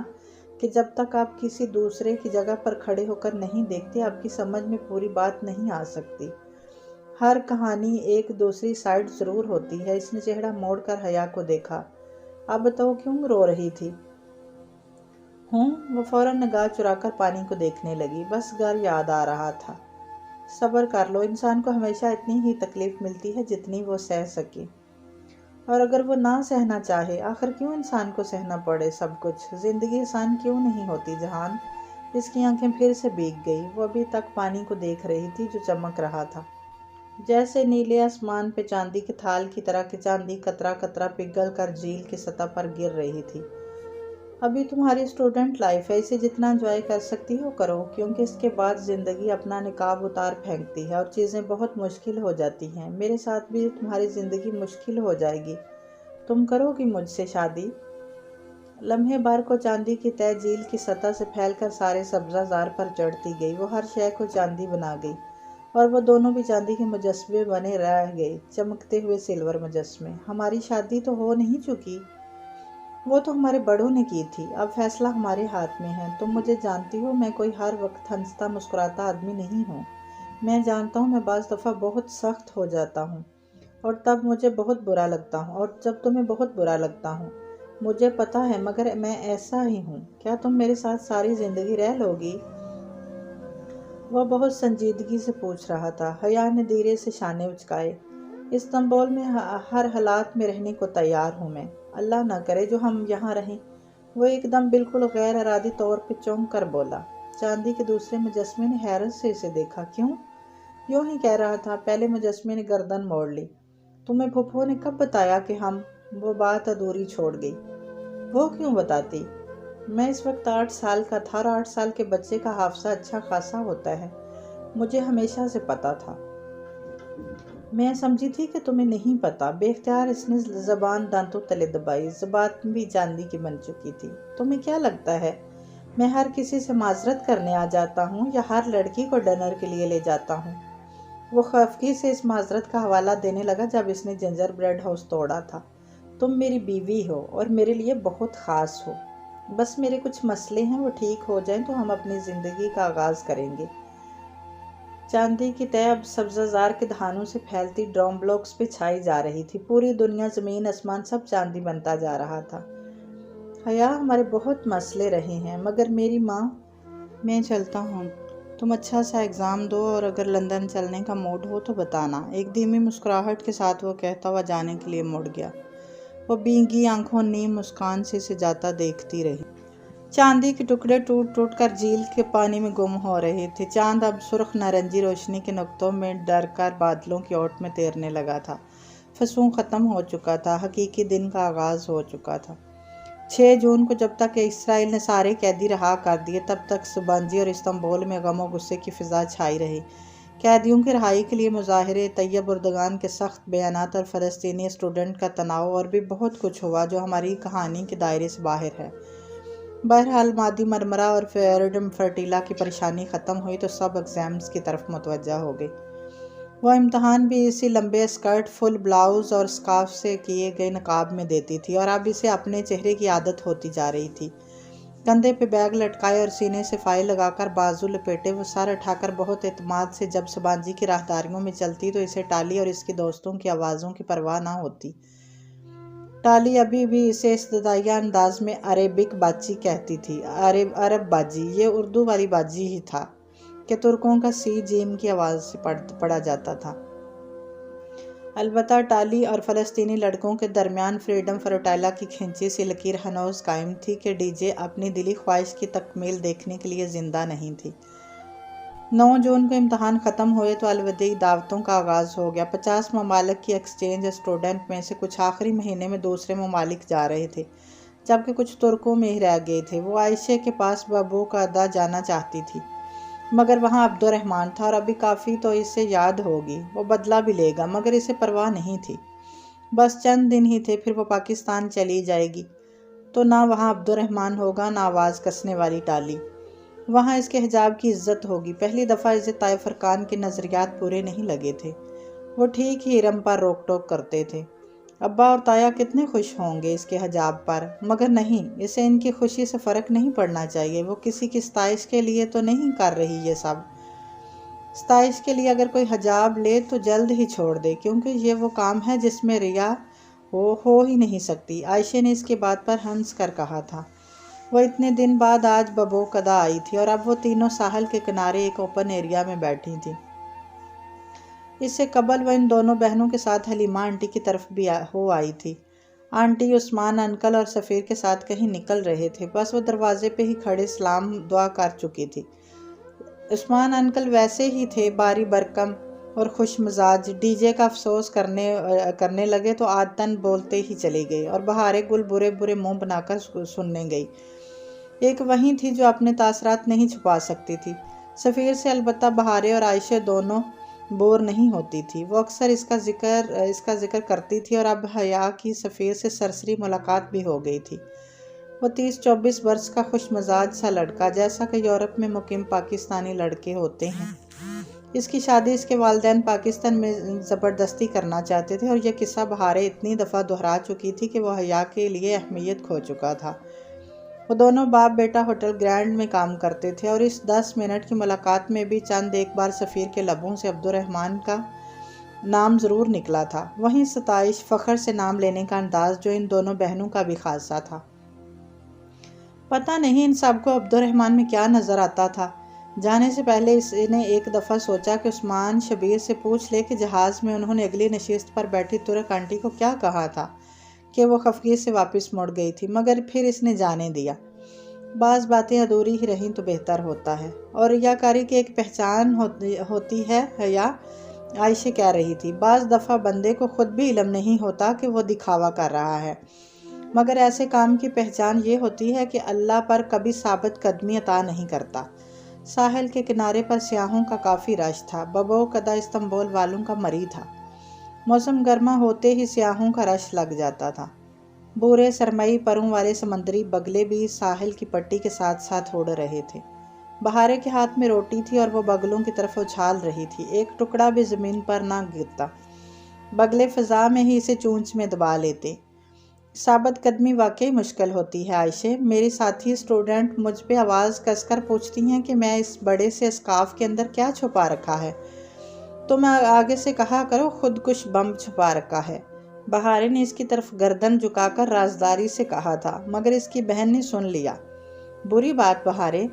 کہ جب تک آپ کسی دوسرے کی جگہ پر کھڑے ہو کر نہیں دیکھتے آپ کی سمجھ میں پوری بات نہیں آ سکتی۔ ہر کہانی ایک دوسری سائیڈ ضرور ہوتی ہے۔ اس نے چہرہ موڑ کر حیا کو دیکھا۔ اب بتاؤ کیوں رو رہی تھی؟ وہ فوراً نگاہ چرا کر پانی کو دیکھنے لگی۔ بس گھر یاد آ رہا تھا۔ صبر کر لو، انسان کو ہمیشہ اتنی ہی تکلیف ملتی ہے جتنی وہ سہ سکے، اور اگر وہ نہ سہنا چاہے، آخر کیوں انسان کو سہنا پڑے سب کچھ؟ زندگی آسان کیوں نہیں ہوتی جہان؟ اس کی آنکھیں پھر سے بھیگ گئی۔ وہ ابھی تک پانی کو دیکھ رہی تھی جو چمک رہا تھا، جیسے نیلے آسمان پہ چاندی کے تھال کی طرح کہ چاندی قطرہ قطرہ پگھل کر جھیل کی سطح پر گر رہی تھی۔ ابھی تمہاری اسٹوڈنٹ لائف ہے، اسے جتنا انجوائے کر سکتی ہو کرو، کیونکہ اس کے بعد زندگی اپنا نقاب اتار پھینکتی ہے اور چیزیں بہت مشکل ہو جاتی ہیں۔ میرے ساتھ بھی تمہاری زندگی مشکل ہو جائے گی۔ تم کرو گی مجھ سے شادی؟ لمحے بھر کو چاندی کی تہ جھیل کی سطح سے پھیل کر سارے سبزہ زار پر چڑھتی گئی۔ وہ ہر شے کو چاندی بنا گئی اور وہ دونوں بھی چاندی کے مجسمے بنے رہ گئے، چمکتے ہوئے سلور مجسمے۔ ہماری شادی تو ہو نہیں چکی؟ وہ تو ہمارے بڑوں نے کی تھی، اب فیصلہ ہمارے ہاتھ میں ہے۔ تم مجھے جانتی ہو، میں کوئی ہر وقت ہنستا مسکراتا آدمی نہیں ہوں۔ میں جانتا ہوں میں بعض دفعہ بہت سخت ہو جاتا ہوں اور تب مجھے بہت برا لگتا ہوں، اور جب تمہیں بہت برا لگتا ہوں، مجھے پتا ہے، مگر میں ایسا ہی ہوں۔ کیا تم میرے ساتھ ساری زندگی رہ لو گی؟ وہ بہت سنجیدگی سے پوچھ رہا تھا۔ حیا نے دھیرے سے شانے اچکائے۔ استنبول میں ہر حالات میں رہنے کو تیار ہوں میں۔ اللہ نہ کرے جو ہم یہاں رہیں۔ وہ ایک دم بالکل غیر ارادی طور پہ چونک کر بولا۔ چاندی کے دوسرے مجسمے نے حیرت سے اسے دیکھا۔ کیوں؟ یوں ہی کہہ رہا تھا۔ پہلے مجسمے نے گردن موڑ لی۔ تمہیں پھپھو نے کب بتایا کہ ہم؟ وہ بات ادھوری چھوڑ گئی۔ وہ کیوں بتاتی؟ میں اس وقت 8 سال کا تھا اور 8 سال کے بچے کا حافظہ اچھا خاصا ہوتا ہے۔ مجھے ہمیشہ سے پتا تھا۔ میں سمجھی تھی کہ تمہیں نہیں پتا۔ بے اختیار اس نے زبان دانتوں تلے دبائی۔ زبان بھی چاندی کی بن چکی تھی۔ تمہیں کیا لگتا ہے میں ہر کسی سے معذرت کرنے آ جاتا ہوں یا ہر لڑکی کو ڈنر کے لیے لے جاتا ہوں؟ وہ خفگی سے اس معذرت کا حوالہ دینے لگا جب اس نے جنجر بریڈ ہاؤس توڑا تھا۔ تم میری بیوی ہو اور میرے لیے بہت خاص ہو۔ بس میرے کچھ مسئلے ہیں، وہ ٹھیک ہو جائیں تو ہم اپنی زندگی کا آغاز کریں گے۔ چاندی کی تہ اب سبزہ زار کے دہانوں سے پھیلتی ڈرام بلاکس پہ چھائی جا رہی تھی۔ پوری دنیا، زمین، آسمان سب چاندی بنتا جا رہا تھا۔ حیا ہمارے بہت مسئلے رہے ہیں، مگر میری ماں۔ میں چلتا ہوں، تم اچھا سا ایگزام دو اور اگر لندن چلنے کا موڈ ہو تو بتانا۔ ایک دھیمی مسکراہٹ کے ساتھ وہ کہتا ہوا جانے کے لیے مڑ گیا۔ وہ بھیگی آنکھوں نیم مسکان سے اسے جاتا دیکھتی رہی۔ چاندی کے ٹکڑے ٹوٹ ٹوٹ کر جھیل کے پانی میں گم ہو رہے تھے۔ چاند اب سرخ نارنجی روشنی کے نقطوں میں ڈر کر بادلوں کی اوٹ میں تیرنے لگا تھا۔ فسوں ختم ہو چکا تھا، حقیقی دن کا آغاز ہو چکا تھا۔ 6 جون کو جب تک اسرائیل نے سارے قیدی رہا کر دیے، تب تک سبانجی اور استنبول میں غم و غصے کی فضا چھائی رہی۔ قیدیوں کی رہائی کے لیے مظاہرے، طیب اردگان کے سخت بیانات اور فلسطینی اسٹوڈنٹ کا تناؤ، اور بھی بہت کچھ ہوا جو ہماری کہانی کے دائرے سے باہر ہے۔ بہرحال مادی مرمرہ اور فریڈم فرٹیلا کی پریشانی ختم ہوئی تو سب ایگزامز کی طرف متوجہ ہو گئی۔ وہ امتحان بھی اسی لمبے اسکرٹ، فل بلاؤز اور اسکارف سے کیے گئے نقاب میں دیتی تھی، اور اب اسے اپنے چہرے کی عادت ہوتی جا رہی تھی۔ کندھے پہ بیگ لٹکائے اور سینے سے فائل لگا کر بازو لپیٹے وہ سر اٹھا کر بہت اعتماد سے جب سبانجی کی راہداریوں میں چلتی تو اسے ٹالی اور اس کے دوستوں کی آوازوں کی پرواہ نہ ہوتی۔ ٹالی ابھی بھی اسے استدعائیہ انداز میں عربک باجی کہتی تھی۔ عرب باجی، یہ اردو والی باجی ہی تھا کہ ترکوں کا سی جیم کی آواز سے پڑھا جاتا تھا۔ البتہ ٹالی اور فلسطینی لڑکوں کے درمیان فریڈم فرٹیلا کی کھینچی سی لکیر ہنوز قائم تھی کہ ڈی جے اپنی دلی خواہش کی تکمیل دیکھنے کے لیے زندہ نہیں تھی۔ 9 جون کو امتحان ختم ہوئے تو الوداعی دعوتوں کا آغاز ہو گیا۔ 50 ممالک کی ایکسچینج اسٹوڈنٹ میں سے کچھ آخری مہینے میں دوسرے ممالک جا رہے تھے، جبکہ کچھ ترکوں میں ہی رہ گئے تھے۔ وہ عائشہ کے پاس بابو قدا جانا چاہتی تھی، مگر وہاں عبد الرحمن تھا اور ابھی کافی تو اسے یاد ہوگی، وہ بدلہ بھی لے گا، مگر اسے پرواہ نہیں تھی۔ بس چند دن ہی تھے، پھر وہ پاکستان چلی جائے گی، تو نہ وہاں عبد الرحمن ہوگا نہ آواز کسنے والی ٹالی۔ وہاں اس کے حجاب کی عزت ہوگی۔ پہلی دفعہ اسے طائف ارکان کے نظریات پورے نہیں لگے تھے۔ وہ ٹھیک ہی ارم پر روک ٹوک کرتے تھے۔ ابا اور تایا کتنے خوش ہوں گے اس کے حجاب پر، مگر نہیں، اسے ان کی خوشی سے فرق نہیں پڑنا چاہیے۔ وہ کسی کی ستائش کے لیے تو نہیں کر رہی یہ سب۔ ستائش کے لیے اگر کوئی حجاب لے تو جلد ہی چھوڑ دے، کیونکہ یہ وہ کام ہے جس میں ریا ہو ہی نہیں سکتی۔ عائشہ نے اس کی بات پر ہنس کر کہا تھا۔ وہ اتنے دن بعد آج بابو قدا آئی تھی اور اب وہ تینوں ساحل کے کنارے ایک اوپن ایریا میں بیٹھی تھی۔ اس سے قبل وہ ان دونوں بہنوں کے ساتھ حلیمہ آنٹی کی طرف بھی ہو آئی تھی۔ آنٹی، عثمان انکل اور سفیر کے ساتھ کہیں نکل رہے تھے، بس وہ دروازے پہ ہی کھڑے سلام دعا کر چکی تھی۔ عثمان انکل ویسے ہی تھے باری برکم اور خوش مزاج۔ ڈی جے کا افسوس کرنے لگے تو عادتاً بولتے ہی چلی گئی، اور بہارے گل برے برے منہ بنا کر سننے گئی۔ ایک وہیں تھی جو اپنے تاثرات نہیں چھپا سکتی تھی۔ سفیر سے البتہ بہارے اور عائشہ دونوں بور نہیں ہوتی تھی۔ وہ اکثر اس کا ذکر کرتی تھی، اور اب حیا کی سفیر سے سرسری ملاقات بھی ہو گئی تھی۔ وہ 30-24 برس کا خوش مزاج سا لڑکا، جیسا کہ یورپ میں مقیم پاکستانی لڑکے ہوتے ہیں۔ اس کی شادی اس کے والدین پاکستان میں زبردستی کرنا چاہتے تھے، اور یہ قصہ بہارے اتنی دفعہ دہرا چکی تھی کہ وہ حیا کے لیے اہمیت کھو چکا تھا۔ وہ دونوں باپ بیٹا ہوٹل گرینڈ میں کام کرتے تھے، اور اس 10 منٹ کی ملاقات میں بھی چند ایک بار سفیر کے لبوں سے عبد الرحمن کا نام ضرور نکلا تھا۔ وہیں ستائش، فخر سے نام لینے کا انداز جو ان دونوں بہنوں کا بھی خاصا تھا۔ پتہ نہیں ان سب کو عبد الرحمن میں کیا نظر آتا تھا۔ جانے سے پہلے اس نے ایک دفعہ سوچا کہ عثمان شبیر سے پوچھ لے کہ جہاز میں انہوں نے اگلی نشست پر بیٹھی ترک آنٹی کو کیا کہا تھا کہ وہ خفگی سے واپس مڑ گئی تھی، مگر پھر اس نے جانے دیا۔ بعض باتیں ادھوری ہی رہیں تو بہتر ہوتا ہے، اور ریاکاری کی ایک پہچان ہوتی ہے حیا، عائشہ کہہ رہی تھی۔ بعض دفعہ بندے کو خود بھی علم نہیں ہوتا کہ وہ دکھاوا کر رہا ہے، مگر ایسے کام کی پہچان یہ ہوتی ہے کہ اللہ پر کبھی ثابت قدمی عطا نہیں کرتا۔ ساحل کے کنارے پر سیاحوں کا کافی رش تھا۔ بابو قدا استنبول والوں کا مری تھا۔ موسم گرما ہوتے ہی سیاحوں کا رش لگ جاتا تھا۔ بورے سرمئی پروں والے سمندری بگلے بھی ساحل کی پٹی کے ساتھ ساتھ اڑ رہے تھے۔ بہارے کے ہاتھ میں روٹی تھی اور وہ بگلوں کی طرف اچھال رہی تھی، ایک ٹکڑا بھی زمین پر نہ گرتا۔ بگلے فضا میں ہی اسے چونچ میں دبا لیتے۔ ثابت قدمی واقعی مشکل ہوتی ہے عائشہ۔ میری ساتھی اسٹوڈنٹ مجھ پہ آواز کس کر پوچھتی ہیں کہ میں اس بڑے سے اسکارف کے اندر کیا چھپا رکھا ہے، تو میں آگے سے کہا کرو خودکش بم چھپا رکھا ہے۔ بہارے نے اس کی طرف گردن جھکا کر رازداری سے کہا تھا، مگر اس کی بہن نے سن لیا۔ بری بات بہارے،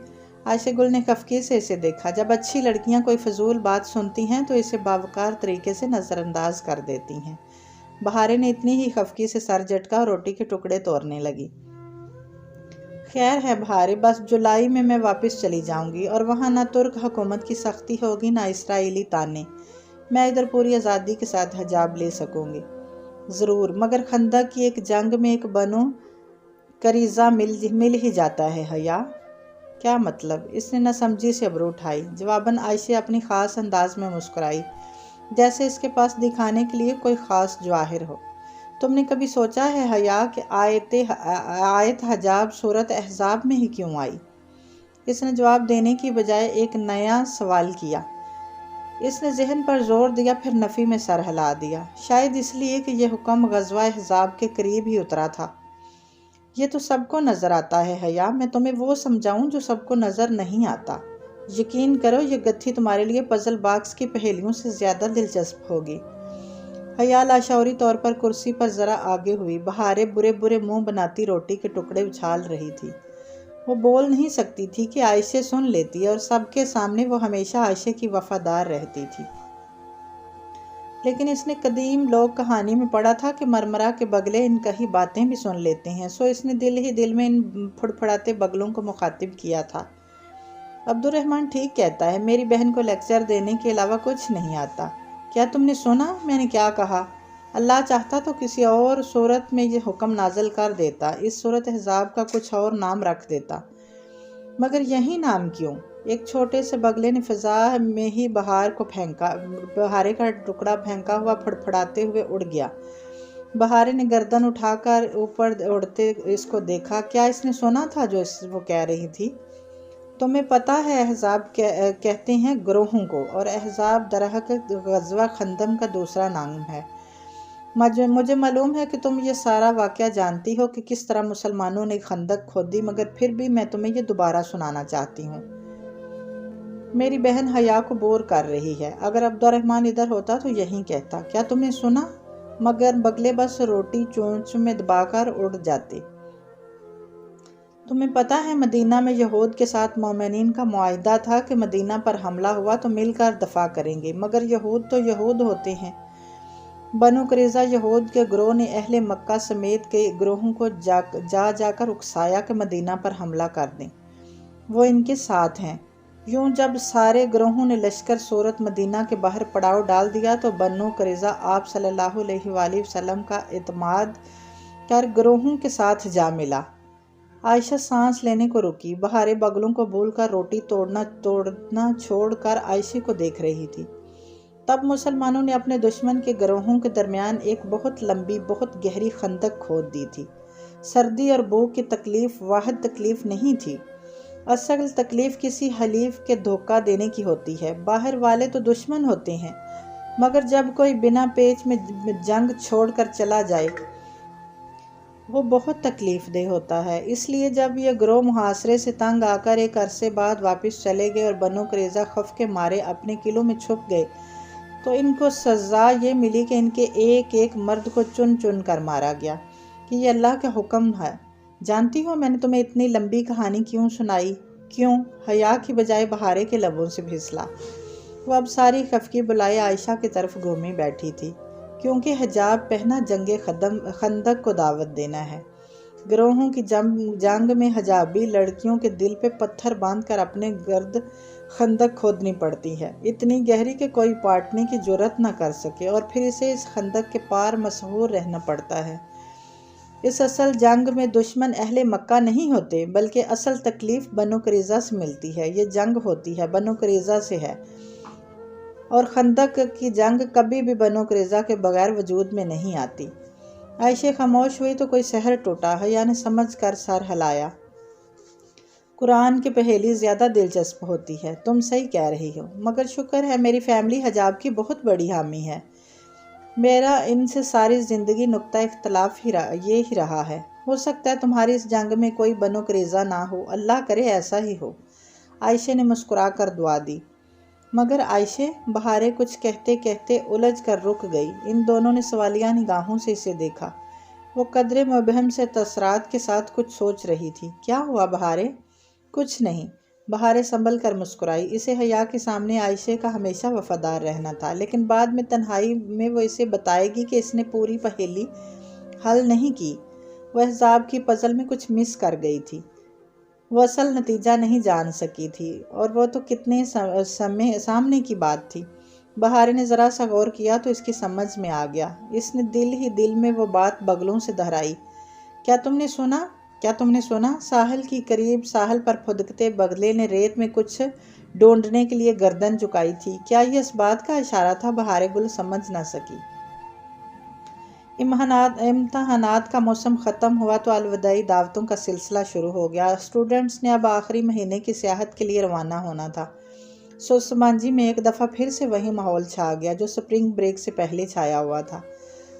عائشہ گل نے خفگی سے اسے دیکھا۔ جب اچھی لڑکیاں کوئی فضول بات سنتی ہیں تو اسے باوقار طریقے سے نظر انداز کر دیتی ہیں۔ بہارے نے اتنی ہی خفگی سے سر جھٹکا اور روٹی کے ٹکڑے توڑنے لگی۔ خیر ہے بہارے، بس جولائی میں واپس چلی جاؤں گی، اور وہاں نہ ترک حکومت کی سختی ہوگی نہ اسرائیلی تانے۔ میں ادھر پوری آزادی کے ساتھ حجاب لے سکوں گی۔ ضرور، مگر خندق کی ایک جنگ میں ایک بنو قریظہ مل ہی جاتا ہے حیا۔ کیا مطلب؟ اس نے نہ سمجھی سے ابرو اٹھائی۔ جواباً عائشہ اپنی خاص انداز میں مسکرائی، جیسے اس کے پاس دکھانے کے لیے کوئی خاص جواہر ہو۔ تم نے کبھی سوچا ہے حیا کہ آیت حجاب سورت احزاب میں ہی کیوں آئی؟ اس نے جواب دینے کی بجائے ایک نیا سوال کیا۔ اس نے ذہن پر زور دیا، پھر نفی میں سر ہلا دیا۔ شاید اس لیے کہ یہ حکم غزوہ احزاب کے قریب ہی اترا تھا۔ یہ تو سب کو نظر آتا ہے حیا، میں تمہیں وہ سمجھاؤں جو سب کو نظر نہیں آتا؟ یقین کرو یہ گتھی تمہارے لیے پزل باکس کی پہیلیوں سے زیادہ دلچسپ ہوگی۔ حیا لاشعوری طور پر کرسی پر ذرا آگے ہوئی۔ بہاریں برے برے منہ بناتی روٹی کے ٹکڑے اچھال رہی تھی۔ وہ بول نہیں سکتی تھی کہ عائشہ سن لیتی، اور سب کے سامنے وہ ہمیشہ عائشہ کی وفادار رہتی تھی۔ لیکن اس نے قدیم لوک کہانی میں پڑھا تھا کہ مرمرا کے بگلے ان کہی باتیں بھی سن لیتے ہیں، سو اس نے دل ہی دل میں ان پھڑپھڑاتے بگلوں کو مخاطب کیا تھا۔ عبد الرحمن ٹھیک کہتا ہے، میری بہن کو لیکچر دینے کے علاوہ کچھ نہیں آتا۔ کیا تم نے سنا میں نے کیا کہا؟ اللہ چاہتا تو کسی اور صورت میں یہ حکم نازل کر دیتا، اس صورت احزاب کا کچھ اور نام رکھ دیتا، مگر یہی نام کیوں؟ ایک چھوٹے سے بگلے نے فضا میں ہی بہارے کا ٹکڑا پھینکا ہوا پھڑپھڑاتے ہوئے اڑ گیا۔ بہارے نے گردن اٹھا کر اوپر اڑتے اس کو دیکھا۔ کیا اس نے سنا تھا جو وہ کہہ رہی تھی؟ تمہیں پتہ ہے احزاب کہتے ہیں گروہوں کو، اور احزاب درحقیقت غزوہ خندق کا دوسرا نام ہے۔ مجھے معلوم ہے کہ تم یہ سارا واقعہ جانتی ہو کہ کس طرح مسلمانوں نے خندق کھودی، مگر پھر بھی میں تمہیں یہ دوبارہ سنانا چاہتی ہوں۔ میری بہن حیا کو بور کر رہی ہے۔ اگر عبد الرحمن ادھر ہوتا تو یہی کہتا، کیا تم نے سنا؟ مگر بگلے بس روٹی چونچ میں دبا کر اڑ جاتے۔ تمہیں پتہ ہے مدینہ میں یہود کے ساتھ مومنین کا معاہدہ تھا کہ مدینہ پر حملہ ہوا تو مل کر دفاع کریں گے، مگر یہود تو یہود ہوتے ہیں۔ بنو قریظہ یہود کے گروہ نے اہل مکہ سمیت کئی گروہوں کو جا کر اکسایا کہ مدینہ پر حملہ کر دیں، وہ ان کے ساتھ ہیں۔ یوں جب سارے گروہوں نے لشکر صورت مدینہ کے باہر پڑاؤ ڈال دیا تو بنو قریظہ آپ صلی اللہ علیہ وآلہ وسلم کا اعتماد کر گروہوں کے ساتھ جا ملا۔ عائشہ سانس لینے کو رکی، بہاریں بگلوں کو بھول کر روٹی توڑنا چھوڑ کر عائشہ کو دیکھ رہی تھی۔ تب مسلمانوں نے اپنے دشمن کے گروہوں کے درمیان ایک بہت لمبی بہت گہری خندق کھود دی تھی۔ سردی اور بھوک کی تکلیف واحد تکلیف نہیں تھی، اصل تکلیف کسی حلیف کے دھوکہ دینے کی ہوتی ہے۔ باہر والے تو دشمن ہوتے ہیں، مگر جب کوئی بنا پیچ میں جنگ چھوڑ کر چلا جائے وہ بہت تکلیف دہ ہوتا ہے۔ اس لیے جب یہ گروہ محاصرے سے تنگ آ کر ایک عرصے بعد واپس چلے گئے اور بنو قریظہ خوف کے مارے اپنے قلعوں میں چھپ گئے تو ان کو سزا یہ ملی کہ ان کے ایک ایک مرد کو چن چن کر مارا گیا کہ یہ اللہ کا حکم ہے۔ جانتی ہو میں نے تمہیں اتنی لمبی کہانی کیوں سنائی؟ کیوں؟ حیا کی بجائے بہارے کے لبوں سے پھسلا۔ وہ اب ساری خفگی بلائے عائشہ کی طرف گھومی بیٹھی تھی، کیونکہ حجاب پہنا جنگ خندق کو دعوت دینا ہے۔ گروہوں کی جنگ میں حجابی لڑکیوں کے دل پہ پتھر باندھ کر اپنے گرد خندق کھودنی پڑتی ہے، اتنی گہری کہ کوئی پاٹنے کی جرات نہ کر سکے، اور پھر اسے اس خندق کے پار مسحور رہنا پڑتا ہے۔ اس اصل جنگ میں دشمن اہل مکہ نہیں ہوتے، بلکہ اصل تکلیف بنو قریظہ سے ملتی ہے۔ یہ جنگ ہوتی ہے بنو قریظہ سے ہے، اور خندق کی جنگ کبھی بھی بنو قریظہ کے بغیر وجود میں نہیں آتی۔ عائشہ خاموش ہوئی تو کوئی سحر ٹوٹا۔ حیا نے سمجھ کر سر ہلایا۔ قرآن کی پہیلی زیادہ دلچسپ ہوتی ہے، تم صحیح کہہ رہی ہو، مگر شکر ہے میری فیملی حجاب کی بہت بڑی حامی ہے۔ میرا ان سے ساری زندگی نقطہ اختلاف یہ ہی رہا ہے۔ ہو سکتا ہے تمہاری اس جنگ میں کوئی بنو قریظہ نہ ہو، اللہ کرے ایسا ہی ہو۔ عائشہ نے مسکرا کر دعا دی۔ مگر عائشہ، بہاریں کچھ کہتے کہتے الجھ کر رک گئی۔ ان دونوں نے سوالیہ نگاہوں سے اسے دیکھا۔ وہ قدرے مبہم سے تاثرات کے ساتھ کچھ سوچ رہی تھی۔ کیا ہوا بہاریں؟ کچھ نہیں، بہاریں سنبھل کر مسکرائی۔ اسے حیا کے سامنے عائشہ کا ہمیشہ وفادار رہنا تھا، لیکن بعد میں تنہائی میں وہ اسے بتائے گی کہ اس نے پوری پہیلی حل نہیں کی۔ وہ احزاب کی پزل میں کچھ مس کر گئی تھی، وہ اصل نتیجہ نہیں جان سکی تھی، اور وہ تو کتنے سامنے کی بات تھی۔ بہاریں نے ذرا سا غور کیا تو اس کی سمجھ میں آ گیا۔ اس نے دل ہی دل میں وہ بات بگلوں سے دہرائی۔ کیا تم نے سنا؟ ساحل کی قریب ساحل پر پھدکتے بگلے نے ریت میں کچھ ڈھونڈنے کے لیے گردن جھکائی تھی۔ کیا یہ اس بات کا اشارہ تھا؟ بہاریں گل سمجھ نہ سکی۔ امتحانات کا موسم ختم ہوا تو الوداعی دعوتوں کا سلسلہ شروع ہو گیا۔ اسٹوڈنٹس نے اب آخری مہینے کی سیاحت کے لیے روانہ ہونا تھا۔ سوسمانجی میں ایک دفعہ پھر سے وہی ماحول چھا گیا جو سپرنگ بریک سے پہلے چھایا ہوا تھا۔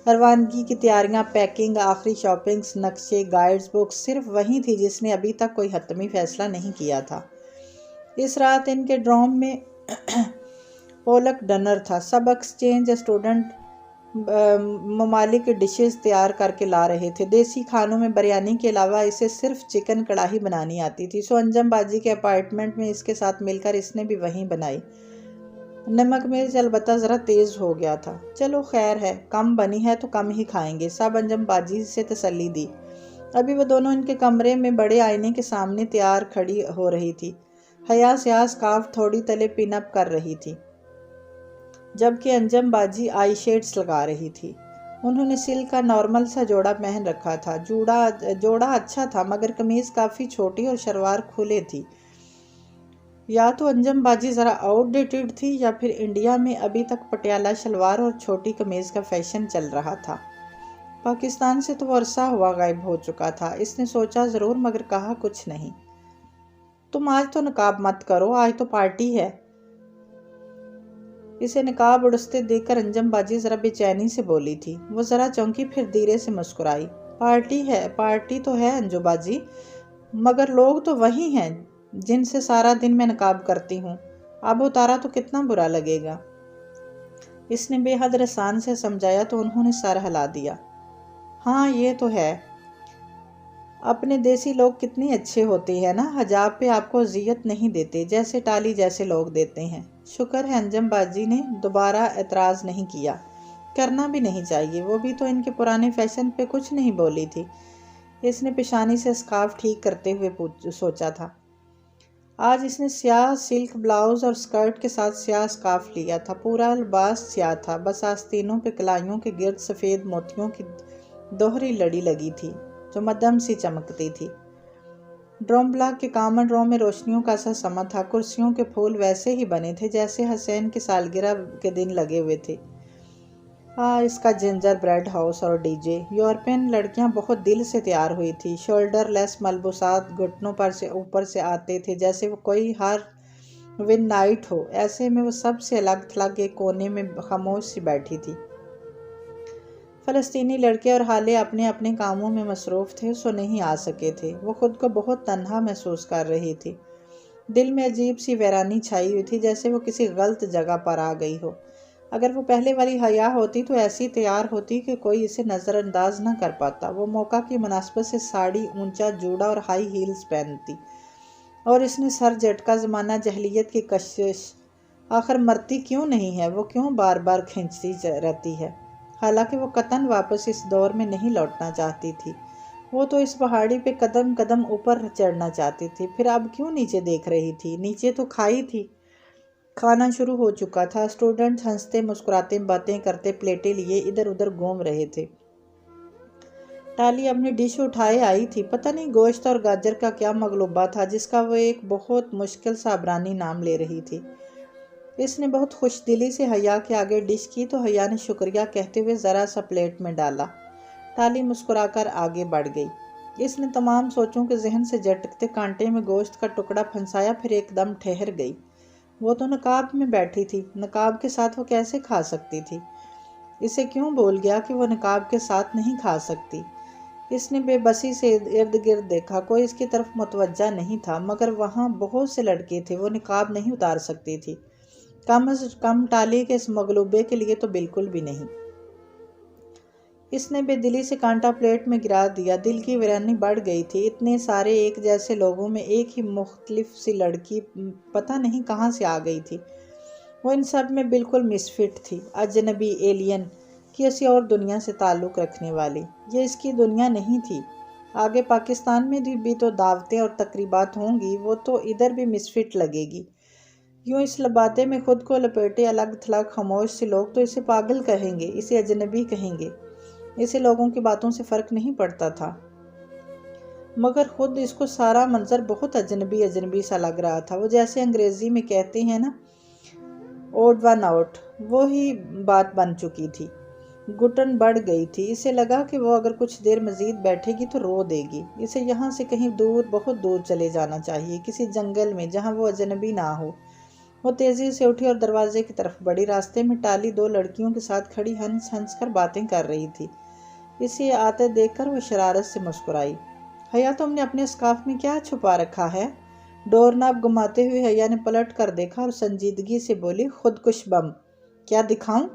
روانگی کی تیاریاں، پیکنگ، آخری شاپنگز، نقشے، گائیڈز بکس صرف وہی تھی جس نے ابھی تک کوئی حتمی فیصلہ نہیں کیا تھا۔ اس رات ان کے ڈروم میں پولک ڈنر تھا۔ سب ایکسچینج اسٹوڈنٹ ممالک ڈشز تیار کر کے لا رہے تھے۔ دیسی کھانوں میں بریانی کے علاوہ اسے صرف چکن کڑاہی بنانی آتی تھی۔ سو انجم باجی کے اپارٹمنٹ میں اس کے ساتھ مل کر اس نے بھی وہیں بنائی۔ نمک مرچ البتہ ذرا تیز ہو گیا تھا۔ چلو خیر ہے، کم بنی ہے تو کم ہی کھائیں گے، سب انجم باجی سے تسلی دی۔ ابھی وہ دونوں ان کے کمرے میں بڑے آئینے کے سامنے تیار کھڑی ہو رہی تھی۔ حیا سیاہ اسکارف تھوڑی تلے پن اپ کر رہی تھی، جبکہ انجم باجی آئی شیڈز لگا رہی تھی۔ انہوں نے سلک کا نارمل سا جوڑا پہن رکھا تھا۔ جوڑا اچھا تھا مگر قمیض کافی چھوٹی اور شلوار کھلے تھی۔ یا تو انجم باجی ذرا آؤٹ ڈیٹڈ تھی یا پھر انڈیا میں ابھی تک پٹیالہ شلوار اور چھوٹی قمیض کا فیشن چل رہا تھا۔ پاکستان سے تو وہ عرصہ ہوا غائب ہو چکا تھا۔ اس نے سوچا ضرور مگر کہا کچھ نہیں۔ تم آج تو نقاب مت کرو، آج تو پارٹی ہے۔ اسے نقاب اڑستے دیکھ کر انجم باجی ذرا بے چینی سے بولی تھی۔ وہ ذرا چونکی پھر دھیرے سے مسکرائی۔ پارٹی تو ہے انجو باجی، مگر لوگ تو وہی ہیں جن سے سارا دن میں نقاب کرتی ہوں، اب اتارا تو کتنا برا لگے گا۔ اس نے بے حد رسان سے سمجھایا تو انہوں نے سر ہلا دیا۔ ہاں یہ تو ہے، اپنے دیسی لوگ کتنے اچھے ہوتے ہیں نا، حجاب پہ آپ کو اذیت نہیں دیتے جیسے ٹالی جیسے لوگ دیتے ہیں۔ شکر ہے انجم باجی نے دوبارہ اعتراض نہیں کیا، کرنا بھی نہیں چاہیے، وہ بھی تو ان کے پرانے فیشن پہ کچھ نہیں بولی تھی۔ اس نے پیشانی سے اسکارف ٹھیک کرتے ہوئے سوچا تھا۔ آج اس نے سیاہ سلک بلاؤز اور اسکرٹ کے ساتھ سیاہ اسکارف لیا تھا۔ پورا لباس سیاہ تھا، بس آستینوں پہ کلائیوں کے گرد سفید موتیوں کی دوہری لڑی لگی تھی جو مدھم سی چمکتی تھی۔ ڈروم بلاک کے کامن روم میں روشنیوں کا سا سما تھا۔ کرسیوں کے پھول ویسے ہی بنے تھے جیسے حسین کے سالگرہ کے دن لگے ہوئے تھے۔ اس کا جنجر بریڈ ہاؤس اور ڈی جے۔ یورپین لڑکیاں بہت دل سے تیار ہوئی تھی۔ شولڈر لیس ملبوسات گھٹنوں پر سے اوپر سے آتے تھے جیسے وہ کوئی ہر ون نائٹ ہو۔ ایسے میں وہ سب سے الگ تھلگ ایک کونے میں خاموش سی بیٹھی تھی۔ فلسطینی لڑکے اور حالے اپنے اپنے کاموں میں مصروف تھے، سو نہیں آ سکے تھے۔ وہ خود کو بہت تنہا محسوس کر رہی تھی۔ دل میں عجیب سی ویرانی چھائی ہوئی تھی جیسے وہ کسی غلط جگہ پر آ گئی ہو۔ اگر وہ پہلے والی حیا ہوتی تو ایسی تیار ہوتی کہ کوئی اسے نظر انداز نہ کر پاتا۔ وہ موقع کی مناسبت سے ساڑی، اونچا جوڑا اور ہائی ہیلز پہنتی، اور اس نے سر جھٹکا زمانہ جہلیت کی کشش، آخر مرتی کیوں نہیں ہے، وہ کیوں بار بار کھینچتی رہتی ہے؟ حالانکہ وہ قطعاً واپس اس دور میں نہیں لوٹنا چاہتی تھی۔ وہ تو اس پہاڑی پہ قدم قدم اوپر چڑھنا چاہتی تھی، پھر اب کیوں نیچے دیکھ رہی تھی؟ نیچے تو کھائی تھی۔ کھانا شروع ہو چکا تھا۔ اسٹوڈنٹ ہنستے مسکراتے باتیں کرتے پلیٹیں لیے ادھر ادھر گھوم رہے تھے۔ ٹالی اپنی ڈش اٹھائے آئی تھی، پتہ نہیں گوشت اور گاجر کا کیا مغلوبہ تھا جس کا وہ ایک بہت مشکل سا عبرانی نام لے رہی تھی۔ اس نے بہت خوش دلی سے حیا کے آگے ڈش کی تو حیا نے شکریہ کہتے ہوئے ذرا سا پلیٹ میں ڈالا۔ ٹالی مسکرا کر آگے بڑھ گئی۔ اس نے تمام سوچوں کے ذہن سے جھٹکتے کانٹے میں گوشت کا ٹکڑا پھنسایا، پھر ایک دم ٹھہر گئی۔ وہ تو نقاب میں بیٹھی تھی، نقاب کے ساتھ وہ کیسے کھا سکتی تھی؟ اسے کیوں بول گیا کہ وہ نقاب کے ساتھ نہیں کھا سکتی؟ اس نے بے بسی سے ارد گرد دیکھا، کوئی اس کی طرف متوجہ نہیں تھا، مگر وہاں بہت سے لڑکے تھے، وہ نقاب نہیں اتار سکتی تھی، کم از کم ٹالی کے اس مغلوبے کے لیے تو بالکل بھی نہیں۔ اس نے بے دلی سے کانٹا پلیٹ میں گرا دیا۔ دل کی ویرانی بڑھ گئی تھی۔ اتنے سارے ایک جیسے لوگوں میں ایک ہی مختلف سی لڑکی پتہ نہیں کہاں سے آ گئی تھی۔ وہ ان سب میں بالکل مس فٹ تھی، اجنبی، ایلین، کسی اور دنیا سے تعلق رکھنے والی۔ یہ اس کی دنیا نہیں تھی۔ آگے پاکستان میں بھی تو دعوتیں اور تقریبات ہوں گی، وہ تو ادھر بھی مس فٹ لگے گی۔ یوں اس لبادے میں خود کو لپیٹے الگ تھلگ خاموش سے لوگ تو اسے پاگل کہیں گے، اسے اجنبی کہیں گے۔ اسے لوگوں کی باتوں سے فرق نہیں پڑتا تھا، مگر خود اس کو سارا منظر بہت اجنبی اجنبی سا لگ رہا تھا۔ وہ جیسے انگریزی میں کہتے ہیں نا، اوڈ ون آؤٹ، وہی بات بن چکی تھی۔ گھٹن بڑھ گئی تھی۔ اسے لگا کہ وہ اگر کچھ دیر مزید بیٹھے گی تو رو دے گی۔ اسے یہاں سے کہیں دور، بہت دور چلے جانا چاہیے، کسی جنگل میں جہاں وہ اجنبی نہ ہو۔ وہ تیزی سے اٹھی اور دروازے کی طرف بڑھی۔ راستے میں ٹالی دو لڑکیوں کے ساتھ کھڑی ہنس ہنس کر باتیں کر رہی تھی۔ اسے آتے دیکھ کر وہ شرارت سے مسکرائی۔ حیا، تم نے اپنے اسکارف میں کیا چھپا رکھا ہے؟ ڈور ناب گھماتے ہوئے حیا نے پلٹ کر دیکھا اور سنجیدگی سے بولی، خودکش بم۔ کیا دکھاؤں؟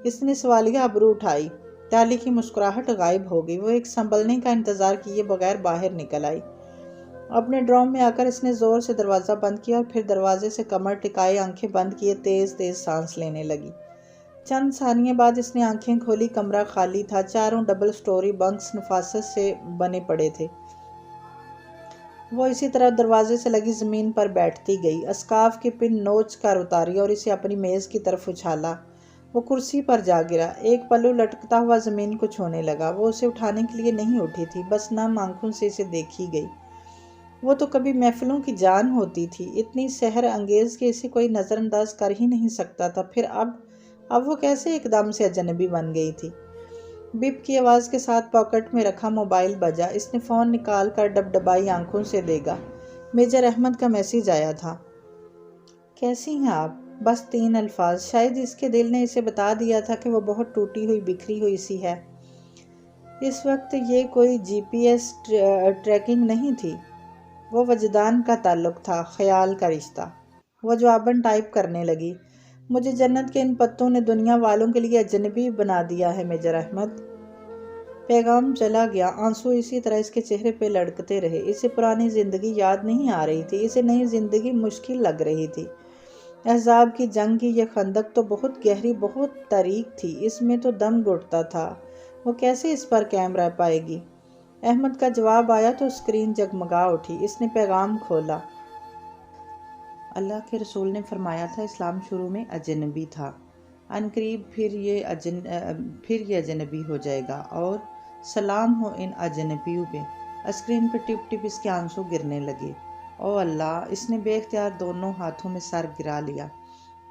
اس نے سوالیہ ابرو اٹھائی۔ ٹالی کی مسکراہٹ غائب ہو گئی۔ وہ ایک سنبھلنے کا انتظار کیے بغیر باہر نکل آئی۔ اپنے ڈروم میں آ کر اس نے زور سے دروازہ بند کیا اور پھر دروازے سے کمر ٹکائے آنکھیں بند کیے تیز تیز سانس لینے لگی۔ چند ثانیے بعد اس نے آنکھیں کھولی۔ کمرہ خالی تھا۔ چاروں ڈبل سٹوری بنکس نفاست سے بنے پڑے تھے۔ وہ اسی طرح دروازے سے لگی زمین پر بیٹھتی گئی، اسکارف کی پن نوچ کر اتاری اور اسے اپنی میز کی طرف اچھالا۔ وہ کرسی پر جا گرا۔ ایک پلو لٹکتا ہوا زمین کو چھونے لگا۔ وہ اسے اٹھانے کے لیے نہیں اٹھی تھی، بس نم آنکھوں سے اسے دیکھی گئی۔ وہ تو کبھی محفلوں کی جان ہوتی تھی، اتنی سحر انگیز کہ اسے کوئی نظر انداز کر ہی نہیں سکتا تھا، پھر اب وہ کیسے ایک دم سے اجنبی بن گئی تھی؟ بیپ کی آواز کے ساتھ پاکٹ میں رکھا موبائل بجا۔ اس نے فون نکال کر ڈبڈبائی آنکھوں سے دیکھا۔ میجر احمد کا میسیج آیا تھا۔ کیسی ہیں آپ؟ بس 3 الفاظ۔ شاید اس کے دل نے اسے بتا دیا تھا کہ وہ بہت ٹوٹی ہوئی بکھری ہوئی سی ہے۔ اس وقت یہ کوئی جی پی ایس ٹریکنگ نہیں تھی، وہ وجدان کا تعلق تھا، خیال کا رشتہ۔ وہ جواباً ٹائپ کرنے لگی، مجھے جنت کے ان پتوں نے دنیا والوں کے لیے اجنبی بنا دیا ہے میجر احمد۔ پیغام چلا گیا۔ آنسو اسی طرح اس کے چہرے پہ لڑکتے رہے۔ اسے پرانی زندگی یاد نہیں آ رہی تھی، اسے نئی زندگی مشکل لگ رہی تھی۔ احزاب کی جنگ کی یہ خندق تو بہت گہری، بہت تاریک تھی، اس میں تو دم گھٹتا تھا۔ وہ کیسے اس پر قائم رہ پائے گی؟ احمد کا جواب آیا تو اسکرین جگمگا اٹھی۔ اس نے پیغام کھولا۔ اللہ کے رسول نے فرمایا تھا اسلام شروع میں اجنبی تھا، عنقریب پھر یہ اجنبی ہو جائے گا، اور سلام ہو ان اجنبیوں پہ۔ اسکرین پہ ٹپ ٹپ اس کے آنسو گرنے لگے۔ او اللہ! اس نے بے اختیار دونوں ہاتھوں میں سر گرا لیا۔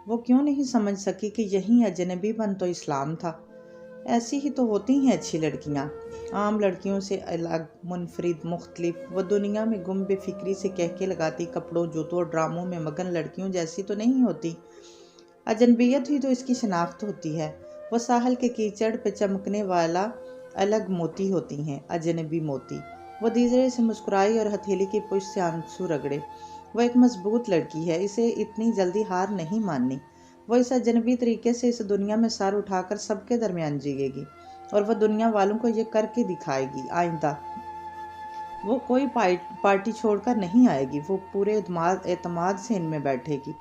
وہ کیوں نہیں سمجھ سکی کہ یہی اجنبی پن تو اسلام تھا؟ ایسی ہی تو ہوتی ہیں اچھی لڑکیاں، عام لڑکیوں سے الگ، منفرد، مختلف۔ وہ دنیا میں گم بے فکری سے کہکے لگاتی کپڑوں، جوتوں اور ڈراموں میں مگن لڑکیوں جیسی تو نہیں ہوتی۔ اجنبیت ہی تو اس کی شناخت ہوتی ہے۔ وہ ساحل کے کیچڑ پہ چمکنے والا الگ موتی ہوتی ہیں، اجنبی موتی۔ وہ دھیرے سے مسکرائی اور ہتھیلی کی پشت سے آنسو رگڑے۔ وہ ایک مضبوط لڑکی ہے، اسے اتنی جلدی ہار نہیں ماننی۔ وہ اس اجنبی طریقے سے اس دنیا میں سر اٹھا کر سب کے درمیان جیے گی، اور وہ دنیا والوں کو یہ کر کے دکھائے گی۔ آئندہ وہ کوئی پارٹی چھوڑ کر نہیں آئے گی، وہ پورے اعتماد سے ان میں بیٹھے گی۔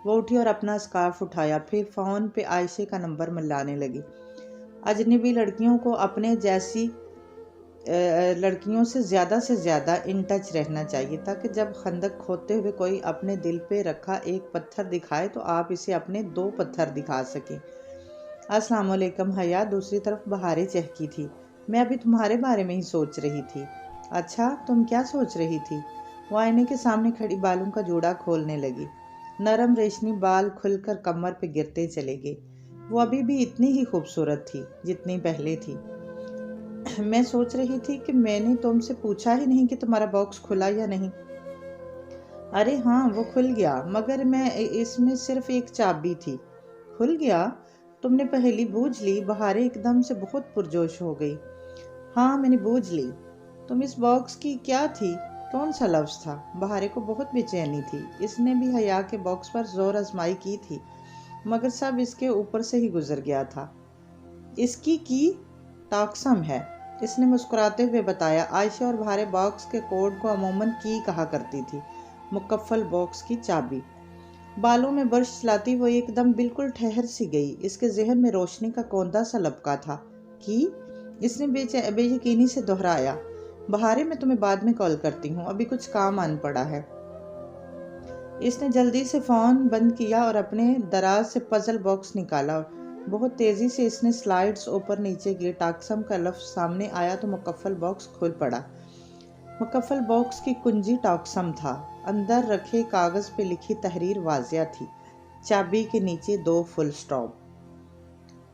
وہ اٹھی اور اپنا اسکارف اٹھایا، پھر فون پہ عائشہ کا نمبر ملانے لگی۔ اجنبی لڑکیوں کو اپنے جیسی لڑکیوں سے زیادہ ان ٹچ رہنا چاہیے، تاکہ جب خندق کھودتے ہوئے کوئی اپنے دل پہ رکھا ایک پتھر دکھائے تو آپ اسے اپنے 2 پتھر دکھا سکیں۔ السلام علیکم حیا، دوسری طرف بہاریں چہکی تھی۔ میں ابھی تمہارے بارے میں ہی سوچ رہی تھی۔ اچھا، تم کیا سوچ رہی تھی؟ وہ آئینے کے سامنے کھڑی بالوں کا جوڑا کھولنے لگی۔ نرم ریشمی بال کھل کر کمر پہ گرتے چلے گئے۔ وہ ابھی بھی اتنی ہی خوبصورت تھی جتنی پہلے تھی۔ میں سوچ رہی تھی کہ میں نے تم سے پوچھا ہی نہیں کہ تمہارا باکس کھلا یا نہیں۔ ارے ہاں، وہ کھل گیا، مگر اس میں صرف ایک چابی تھی۔ کھل گیا؟ تم نے پہلی بوجھ لی؟ بہاریں ایک دم سے بہت پرجوش ہو گئی۔ ہاں، میں نے بوجھ لی۔ تم اس باکس کی کیا تھی؟ کون سا لفظ تھا؟ بہاریں کو بہت بے چینی تھی۔ اس نے بھی حیا کے باکس پر زور آزمائی کی تھی، مگر سب اس کے اوپر سے ہی گزر گیا تھا۔ اس کی ٹاکسم ہے، اس نے مسکراتے ہوئے بتایا۔ عائشہ اور بہاریں باکس کے کوڈ کو عموماً کی کہا کرتی تھی، مقفل باکس کی چابی۔ بالوں میں برش چلاتی وہ ایک دم بالکل ٹھہر سی گئی۔ اس کے ذہن میں روشنی کا کوندا سا لپکا تھا۔ کی؟ اس نے بے یقینی سے دہرایا۔ بہاریں، میں تمہیں بعد میں کال کرتی ہوں، ابھی کچھ کام آن پڑا ہے۔ اس نے جلدی سے فون بند کیا اور اپنے دراز سے پزل باکس نکالا۔ بہت تیزی سے اس نے سلائیڈز اوپر نیچے کی۔ ٹاکسم کا لفظ سامنے آیا تو مقفل باکس کھل پڑا۔ مقفل باکس کی کنجی ٹاکسم تھا۔ اندر رکھے کاغذ پہ لکھی تحریر واضح تھی، چابی کے نیچے 2 فل سٹاپ۔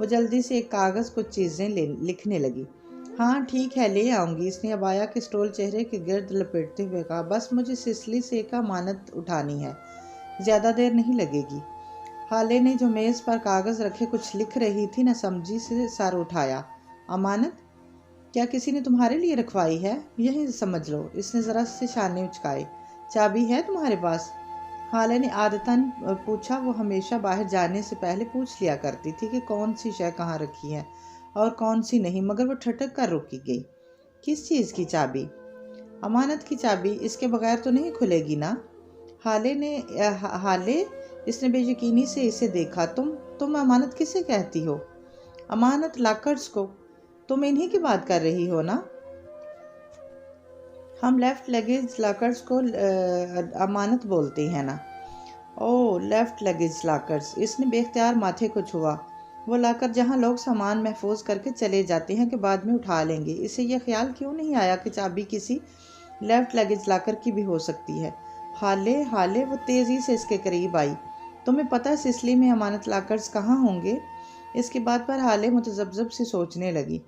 وہ جلدی سے ایک کاغذ کچھ چیزیں لکھنے لگی۔ ہاں ٹھیک ہے، لے آؤں گی، اس نے ابایا کے سٹول چہرے کے گرد لپیٹتے ہوئے کہا۔ بس مجھے سسلی سے ایک امانت اٹھانی ہے، زیادہ دیر نہیں لگے گی۔ حالے نے جو میز پر کاغذ رکھے کچھ لکھ رہی تھی، نہ سمجھی سے سر اٹھایا۔ امانت؟ کیا کسی نے تمہارے لیے رکھوائی ہے؟ یہی سمجھ لو، اس نے ذرا سے شانے اچکائے۔ چابی ہے تمہارے پاس؟ حالے نے عادتاً پوچھا۔ وہ ہمیشہ باہر جانے سے پہلے پوچھ لیا کرتی تھی کہ کون سی شے کہاں رکھی ہے اور کون سی نہیں، مگر وہ ٹھٹک کر رکی گئی۔ کس چیز کی چابی؟ امانت کی چابی، اس کے بغیر تو نہیں کھلے گی نا؟ حالے، اس نے بے یقینی سے اسے دیکھا۔ تم امانت کسے کہتی ہو؟ امانت لاکرز کو۔ تم انہی کی بات کر رہی ہو نا؟ ہم لیفٹ لگیج لاکرز کو امانت بولتے ہیں نا؟ اوہ، لیفٹ لگیج لاکرز۔ اس نے بے اختیار ماتھے کو چھوا۔ وہ لاکر جہاں لوگ سامان محفوظ کر کے چلے جاتے ہیں کہ بعد میں اٹھا لیں گے۔ اسے یہ خیال کیوں نہیں آیا کہ چابی کسی لیفٹ لگیج لاکر کی بھی ہو سکتی ہے؟ حالے، وہ تیزی سے اس کے قریب آئی۔ تمہیں پتہ ہے سسلی میں امانت لاکرز کہاں ہوں گے؟ اس کی بات پر حالے متذبذب سے سوچنے لگی۔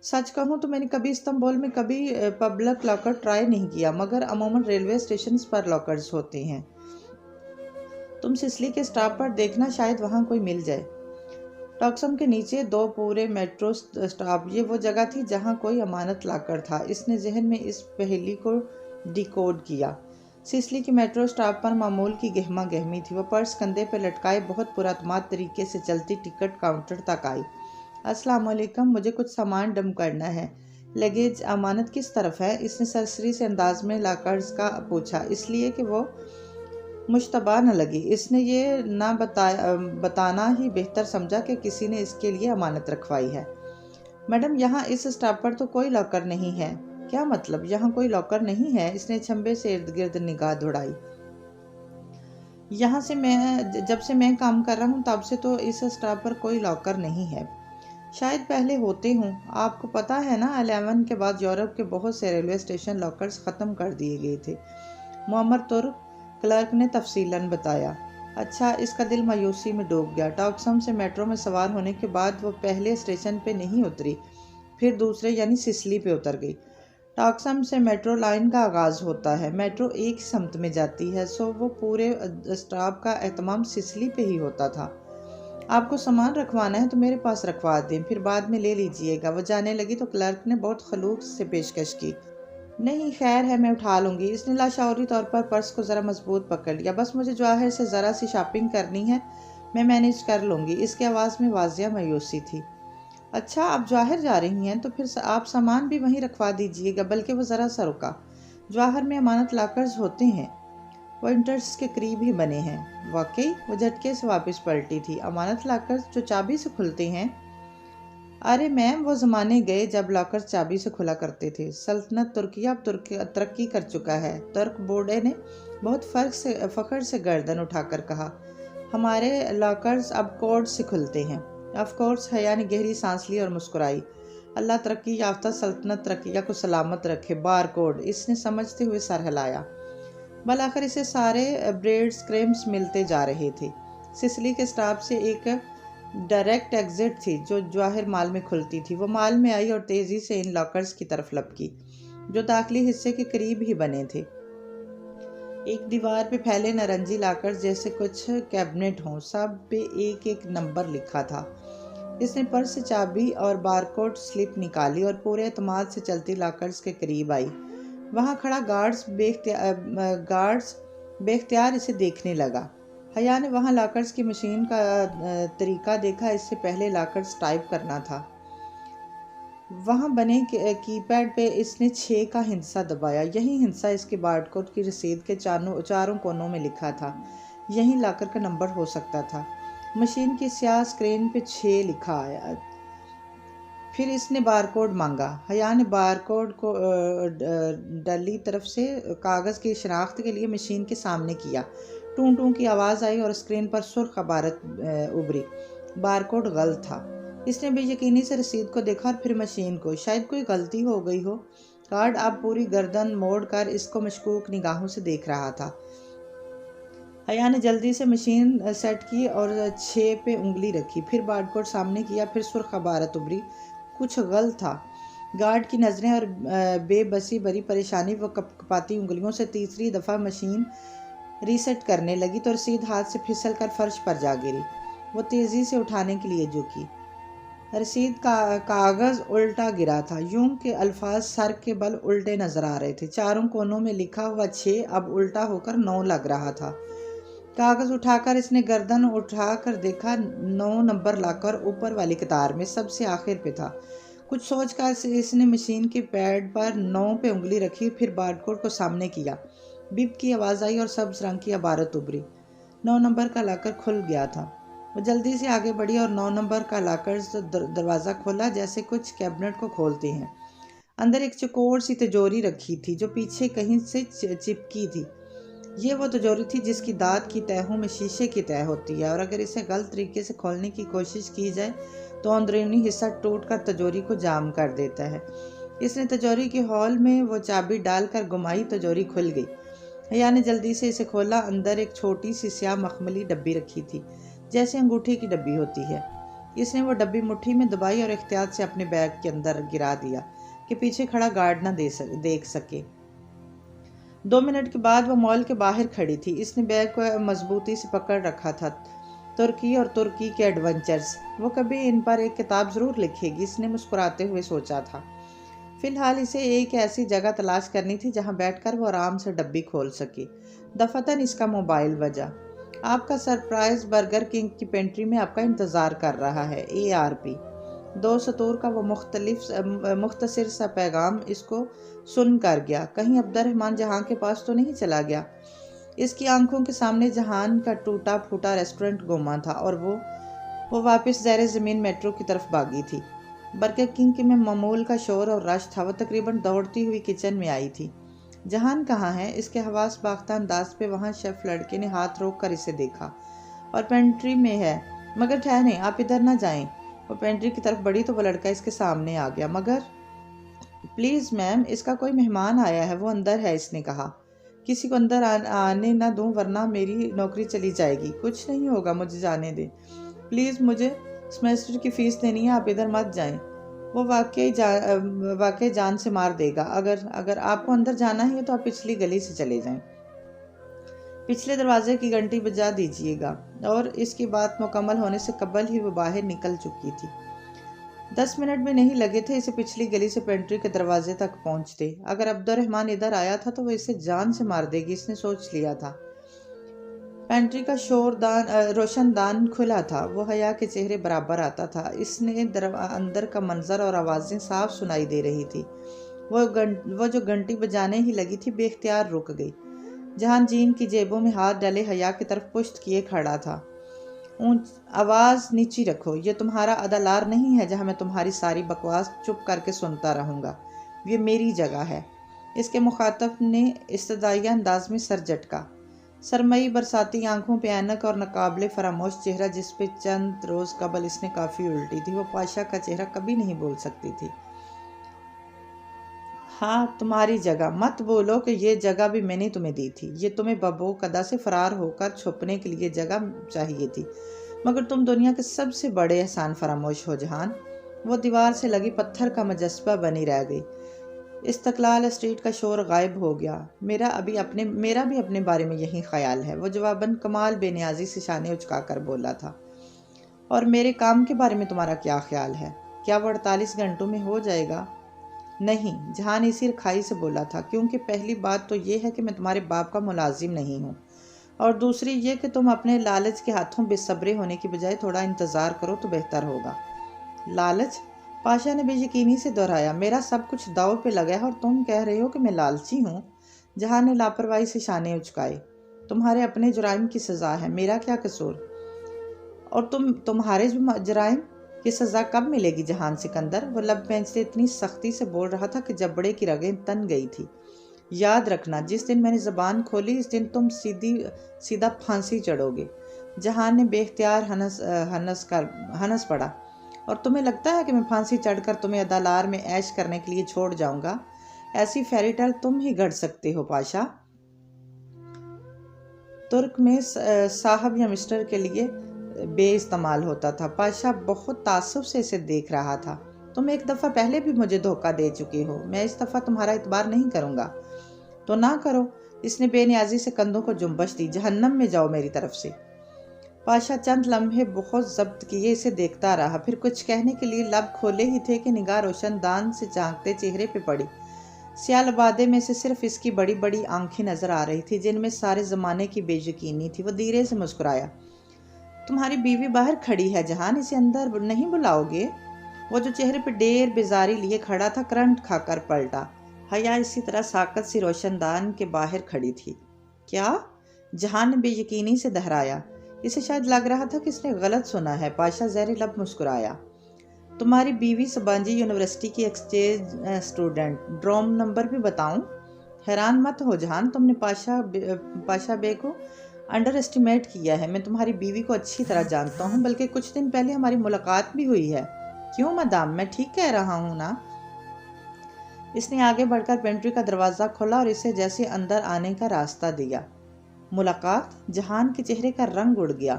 سچ کہوں تو میں نے کبھی استنبول میں کبھی پبلک لاکر ٹرائی نہیں کیا، مگر عموماً ریلوے اسٹیشنز پر لاکرز ہوتے ہیں۔ تم سسلی کے سٹاپ پر دیکھنا، شاید وہاں کوئی مل جائے۔ ٹاکسم کے نیچے 2 پورے میٹرو سٹاپ، یہ وہ جگہ تھی جہاں کوئی امانت لاکر تھا۔ اس نے ذہن میں اس پہیلی کو ڈیکوڈ کیا۔ سسلی کی میٹرو سٹاپ پر معمول کی گہما گہمی تھی۔ وہ پرس کندھے پہ لٹکائے بہت پراعتماد طریقے سے چلتی ٹکٹ کاؤنٹر تک آئی۔ السلام علیکم، مجھے کچھ سامان ڈم کرنا ہے۔ لگیج امانت کس طرف ہے؟ اس نے سرسری سے انداز میں لاکرز کا پوچھا، اس لیے کہ وہ مشتبہ نہ لگی۔ اس نے یہ نہ بتانا ہی بہتر سمجھا کہ کسی نے اس کے لیے امانت رکھوائی ہے۔ میڈم، یہاں اس سٹاپ پر تو کوئی لاکر نہیں ہے۔ کیا مطلب، یہاں کوئی لاکر نہیں ہے؟ اس نے چھمبے سے ارد گرد نگاہ دوڑائی۔ جب سے میں کام کر رہا ہوں تب سے تو اس سٹاپ پر کوئی لاکر نہیں ہے۔ شاید پہلے ہوتے ہوں۔ آپ کو پتہ ہے نا 11 کے بعد یورپ کے بہت سے ریلوے اسٹیشن لاکرز ختم کر دیے گئے تھے۔ معمر ترک کلرک نے تفصیلاً بتایا۔ اچھا، اس کا دل مایوسی میں ڈوب گیا۔ ٹاکسم سے میٹرو میں سوار ہونے کے بعد وہ پہلے اسٹیشن پہ نہیں اتری، پھر دوسرے یعنی سسلی پہ اتر گئی۔ ٹاکسم سے میٹرو لائن کا آغاز ہوتا ہے۔ میٹرو ایک سمت میں جاتی ہے، سو وہ پورے اسٹاپ کا اہتمام سسلی پہ ہی ہوتا تھا۔ آپ کو سامان رکھوانا ہے تو میرے پاس رکھوا دیں، پھر بعد میں لے لیجئے گا۔ وہ جانے لگی تو کلرک نے بہت خلوص سے پیشکش کی۔ نہیں، خیر ہے، میں اٹھا لوں گی۔ اس نے لاشعوری طور پر پرس کو ذرا مضبوط پکڑ لیا۔ بس مجھے جواہر سے ذرا سی شاپنگ کرنی ہے، میں مینیج کر لوں گی۔ اس کی آواز میں واضح مایوسی تھی۔ اچھا، آپ جواہر جا رہی ہیں تو پھر آپ سامان بھی وہیں رکھوا دیجئے گا۔ بلکہ وہ ذرا سا رکا۔ جواہر میں امانت لاکرز ہوتے ہیں، وہ انٹرسٹ کے قریب ہی بنے ہیں۔ واقعی؟ وہ جھٹکے سے واپس پلٹی تھی۔ امانت لاکرز جو چابی سے کھلتے ہیں؟ ارے میم، وہ زمانے گئے جب لاکرز چابی سے کھلا کرتے تھے۔ سلطنت ترکیہ اب ترقی کر چکا ہے، ترک بوڑھے نے بہت فخر سے گردن اٹھا کر کہا۔ ہمارے لاکرز اب کوڈ سے کھلتے ہیں۔ آف کورس، حیا نے گہری سانس لی اور مسکرائی۔ اللہ ترقی یافتہ سلطنت ترکیہ کو سلامت رکھے۔ بار کوڈ، اس نے سمجھتے ہوئے سر ہلایا۔ بالآخر اسے سارے بریڈز کریمز ملتے جا رہے تھے۔ سسلی کے سٹاپ سے ایک ڈائریکٹ ایگزٹ تھی جو جواہر مال میں کھلتی تھی۔ وہ مال میں آئی اور تیزی سے ان لاکرز کی طرف لپکی جو داخلی حصے کے قریب ہی بنے تھے۔ ایک دیوار پہ پھیلے نارنجی لاکرز جیسے کچھ کیبنٹ ہوں، سب پہ ایک ایک نمبر لکھا تھا۔ اس نے پرس سے چابی اور بارکوڈ سلپ نکالی اور پورے اعتماد سے چلتی لاکرز کے قریب آئی۔ وہاں کھڑا گارڈز بے اختیار اسے دیکھنے لگا۔ حیا نے وہاں لاکرز کی مشین کا طریقہ دیکھا۔ اس سے پہلے لاکرز ٹائپ کرنا تھا۔ وہاں بنے کی پیڈ پہ اس نے 6 کا ہندسہ دبایا۔ یہی ہندسہ اس کے بارکوڈ کی رسید کے چاروں کونوں میں لکھا تھا۔ یہی لاکر کا نمبر ہو سکتا تھا۔ مشین کی سیاہ اسکرین پہ 6 لکھا آیا۔ پھر اس نے بارکوڈ مانگا۔ حیا نے بارکوڈ کو ڈلی طرف سے کاغذ کی شناخت کے لیے مشین کے سامنے کیا۔ ٹون ٹون کی آواز آئی اور اسکرین پر سرخ عبارت ابھری۔ بارکوڈ غلط تھا۔ اس نے بے یقینی سے رسید کو دیکھا اور پھر مشین کو۔ شاید کوئی غلطی ہو گئی ہو۔ گارڈ اب پوری گردن موڑ کر اس کو مشکوک نگاہوں سے دیکھ رہا تھا۔ حیا نے جلدی سے مشین سیٹ کی اور 6 پہ انگلی رکھی، پھر بارڈ کوڈ سامنے کیا، پھر سرخ عبارت ابھری۔ کچھ غلط تھا۔ گارڈ کی نظریں اور بے بسی بری پریشانی، وہ کپاتی انگلیوں سے تیسری دفعہ مشین ریسیٹ کرنے لگی تو رسید ہاتھ سے پھسل کر فرش پر جا گری۔ وہ تیزی سے اٹھانے کے لیے جھکی۔ رسید کا کاغذ الٹا گرا تھا، یوں کہ الفاظ سر کے بل الٹے نظر آ رہے تھے۔ چاروں کونوں میں لکھا ہوا 6 اب الٹا ہو کر 9 لگ رہا تھا۔ کاغذ اٹھا کر اس نے گردن اٹھا کر دیکھا، 9 نمبر لا کر اوپر والی قطار میں سب سے آخر پہ تھا۔ کچھ سوچ کر اس نے مشین کے پیڈ پر 9 پہ انگلی رکھی، پھر بارڈ کوڈ کو سامنے کیا۔ بیپ کی آواز آئی اور سبز رنگ کی عبارت ابھری۔ 9 نمبر کا لاکر کھل گیا تھا۔ وہ جلدی سے آگے بڑھی اور 9 نمبر کا لاکر دروازہ کھولا جیسے کچھ کیبنٹ کو کھولتے ہیں۔ اندر ایک چوکور سی تجوری رکھی تھی جو پیچھے کہیں سے چپکی تھی۔ یہ وہ تجوری تھی جس کی دانت کی تہوں میں شیشے کی تہ ہوتی ہے، اور اگر اسے غلط طریقے سے کھولنے کی کوشش کی جائے تو اندرونی حصہ ٹوٹ کر تجوری کو جام کر دیتا ہے۔ اس نے تجوری کے ہول میں وہ چابی ڈال کر گھمائی، تجوری کھل گئی۔ حیا نے جلدی سے اسے کھولا۔ اندر ایک چھوٹی سی سیاہ مخملی ڈبی رکھی تھی، جیسے انگوٹھی کی ڈبی ہوتی ہے۔ اس نے وہ ڈبی مٹھی میں دبائی اور احتیاط سے اپنے بیگ کے اندر گرا دیا کہ پیچھے کھڑا گارڈ نہ دیکھ سکے۔ 2 منٹ کے بعد وہ مال کے باہر کھڑی تھی۔ اس نے بیگ کو مضبوطی سے پکڑ رکھا تھا۔ ترکی اور ترکی کے ایڈونچرز، وہ کبھی ان پر ایک کتاب ضرور لکھے گی، اس نے مسکراتے ہوئے سوچا تھا۔ فی الحال اسے ایک ایسی جگہ تلاش کرنی تھی جہاں بیٹھ کر وہ آرام سے ڈبی کھول سکے۔ دفتراً اس کا موبائل بجا۔ آپ کا سرپرائز برگر کنگ کی پینٹری میں آپ کا انتظار کر رہا ہے، ARP۔ 2 سطور کا وہ مختصر سا پیغام اس کو سن کر گیا۔ کہیں عبد الرحمن جہاں کے پاس تو نہیں چلا گیا؟ اس کی آنکھوں کے سامنے جہان کا ٹوٹا پھوٹا ریسٹورنٹ گما تھا اور وہ واپس زیر زمین میٹرو کی طرف بھاگی تھی۔ برگر کنگ میں معمول کا شور اور رش تھا۔ وہ تقریباً دوڑتی ہوئی کچن میں آئی تھی۔ جہان کہاں ہے؟ اس کے حواس باختہ انداز پہ وہاں شیف لڑکے نے ہاتھ روک کر اسے دیکھا۔ اور پینٹری میں ہے، مگر ٹھہریں، آپ ادھر نہ جائیں۔ وہ پینٹری کی طرف بڑھی تو وہ لڑکا اس کے سامنے آ گیا۔ مگر پلیز میم، اس کا کوئی مہمان آیا ہے، وہ اندر ہے، اس نے کہا۔ کسی کو اندر آنے نہ دوں ورنہ میری نوکری چلی جائے گی۔ کچھ نہیں ہوگا، مجھے جانے دیں پلیز، مجھے سیمسٹر کی فیس دینی ہے، آپ ادھر مت جائیں، وہ واقعی جان سے مار دے گا۔ اگر آپ کو اندر جانا ہے تو آپ پچھلی گلی سے چلے جائیں، پچھلے دروازے کی گھنٹی بجا دیجیے گا۔ اور اس کی بات مکمل ہونے سے قبل ہی وہ باہر نکل چکی تھی۔ 10 منٹ بھی نہیں لگے تھے اسے پچھلی گلی سے پینٹری کے دروازے تک پہنچتے۔ اگر عبد الرحمن ادھر آیا تھا تو وہ اسے جان سے مار دے گی، اس نے سوچ لیا تھا۔ پینٹری کا روشن دان کھلا تھا، وہ حیا کے چہرے برابر آتا تھا۔ اس نے اندر کا منظر اور آوازیں صاف سنائی دے رہی تھی۔ وہ جو گھنٹی بجانے ہی لگی تھی بے اختیار رک گئی۔ جہان جین کی جیبوں میں ہاتھ ڈالے حیا کی طرف پشت کیے کھڑا تھا۔ آواز نیچی رکھو، یہ تمہارا ادالار نہیں ہے جہاں میں تمہاری ساری بکواس چپ کر کے سنتا رہوں گا، یہ میری جگہ ہے۔ اس کے مخاطب نے استدعائیہ انداز میں سر جھٹکا۔ سرمئی برساتی آنکھوں پہ اینک اور ناقابل فراموش چہرہ جس پہ چند روز قبل اس نے کافی الٹی تھی، وہ پاشا کا چہرہ کبھی نہیں بول سکتی تھی۔ ہاں، تمہاری جگہ، مت بولو کہ یہ جگہ بھی میں نے تمہیں دی تھی، یہ تمہیں ببوق ادا سے فرار ہو کر چھپنے کے لیے جگہ چاہیے تھی، مگر تم دنیا کے سب سے بڑے احسان فراموش ہو جہان۔ وہ دیوار سے لگی پتھر کا مجسمہ بنی رہ گئی۔ استقلال اسٹریٹ کا شور غائب ہو گیا۔ میرا بھی اپنے بارے میں یہی خیال ہے، وہ جواباً کمال بے نیازی سے شانے اچکا کر بولا تھا۔ اور میرے کام کے بارے میں تمہارا کیا خیال ہے؟ کیا وہ 48 گھنٹوں میں ہو جائے گا؟ نہیں، جہان اسی رکھائی سے بولا تھا، کیونکہ پہلی بات تو یہ ہے کہ میں تمہارے باپ کا ملازم نہیں ہوں، اور دوسری یہ کہ تم اپنے لالچ کے ہاتھوں بے صبرے ہونے کی بجائے تھوڑا انتظار کرو تو بہتر ہوگا۔ لالچ؟ پاشا نے بے یقینی سے دہرایا۔ میرا سب کچھ داؤ پہ لگا ہے اور تم کہہ رہے ہو کہ میں لالچی ہوں؟ جہان نے لاپرواہی سے شانے اچکائے۔ تمہارے اپنے جرائم کی سزا ہے، میرا کیا قصور؟ اور تمہارے جرائم کی سزا کب ملے گی جہان سکندر؟ وہ لب پینچتے اتنی سختی سے بول رہا تھا کہ جبڑے کی رگیں تن گئی تھی۔ یاد رکھنا، جس دن میں نے زبان کھولی اس دن تم سیدھا پھانسی چڑھو گے۔ جہان نے بے اختیار ہنس پڑا۔ اور تمہیں لگتا ہے کہ میں پھانسی چڑھ کر تمہیں ادالار میں عیش کرنے کے لیے چھوڑ جاؤں گا؟ ایسی فیری ٹیل تم ہی گھڑ سکتے ہو پاشا۔ ترک میں صاحب یا مسٹر کے لیے بے استعمال ہوتا تھا۔ پاشا بہت تعصب سے اسے دیکھ رہا تھا۔ تم ایک دفعہ پہلے بھی مجھے دھوکہ دے چکی ہو، میں اس دفعہ تمہارا اعتبار نہیں کروں گا۔ تو نہ کرو۔ اس نے بے نیازی سے کندھوں کو جنبش دی۔ جہنم میں جاؤ میری طرف سے۔ پاشا چند لمحے بہت ضبط کیے اسے دیکھتا رہا، پھر کچھ کہنے کے لیے لب کھولے ہی تھے کہ نگاہ روشن دان سے جھانکتے چہرے پہ پڑی۔ سیاہ لبادے میں سے صرف اس کی بڑی بڑی آنکھیں نظر آ رہی تھی جن میں سارے زمانے کی بے یقینی تھی۔ وہ دھیرے سے مسکرایا۔ تمہاری بیوی باہر کھڑی ہے جہان، اسے اندر نہیں بلاؤ گے؟ وہ جو چہرے پہ ڈیر بیزاری لیے کھڑا تھا کرنٹ کھا کر پلٹا۔ حیا اسی طرح ساکت سی روشن دان کے باہر کھڑی تھی۔ کیا؟ جہان نے بے یقینی سے دہرایا۔ اسے شاید لگ رہا تھا کہ اس نے غلط سنا ہے۔ پاشا زیر لب مسکرایا۔ تمہاری بیوی سبانجی یونیورسٹی کی ایکسچینج اسٹوڈنٹ، ڈروم نمبر بھی بتاؤں؟ حیران مت ہو جہان، تم نے پاشا بے کو انڈر اسٹیمیٹ کیا ہے۔ میں تمہاری بیوی کو اچھی طرح جانتا ہوں، بلکہ کچھ دن پہلے ہماری ملاقات بھی ہوئی ہے۔ کیوں مدام، میں ٹھیک کہہ رہا ہوں نا؟ اس نے آگے بڑھ کر پینٹری کا دروازہ کھولا اور اسے جیسے اندر آنے کا راستہ دیا۔ ملاقات؟ جہان کے چہرے کا رنگ اڑ گیا۔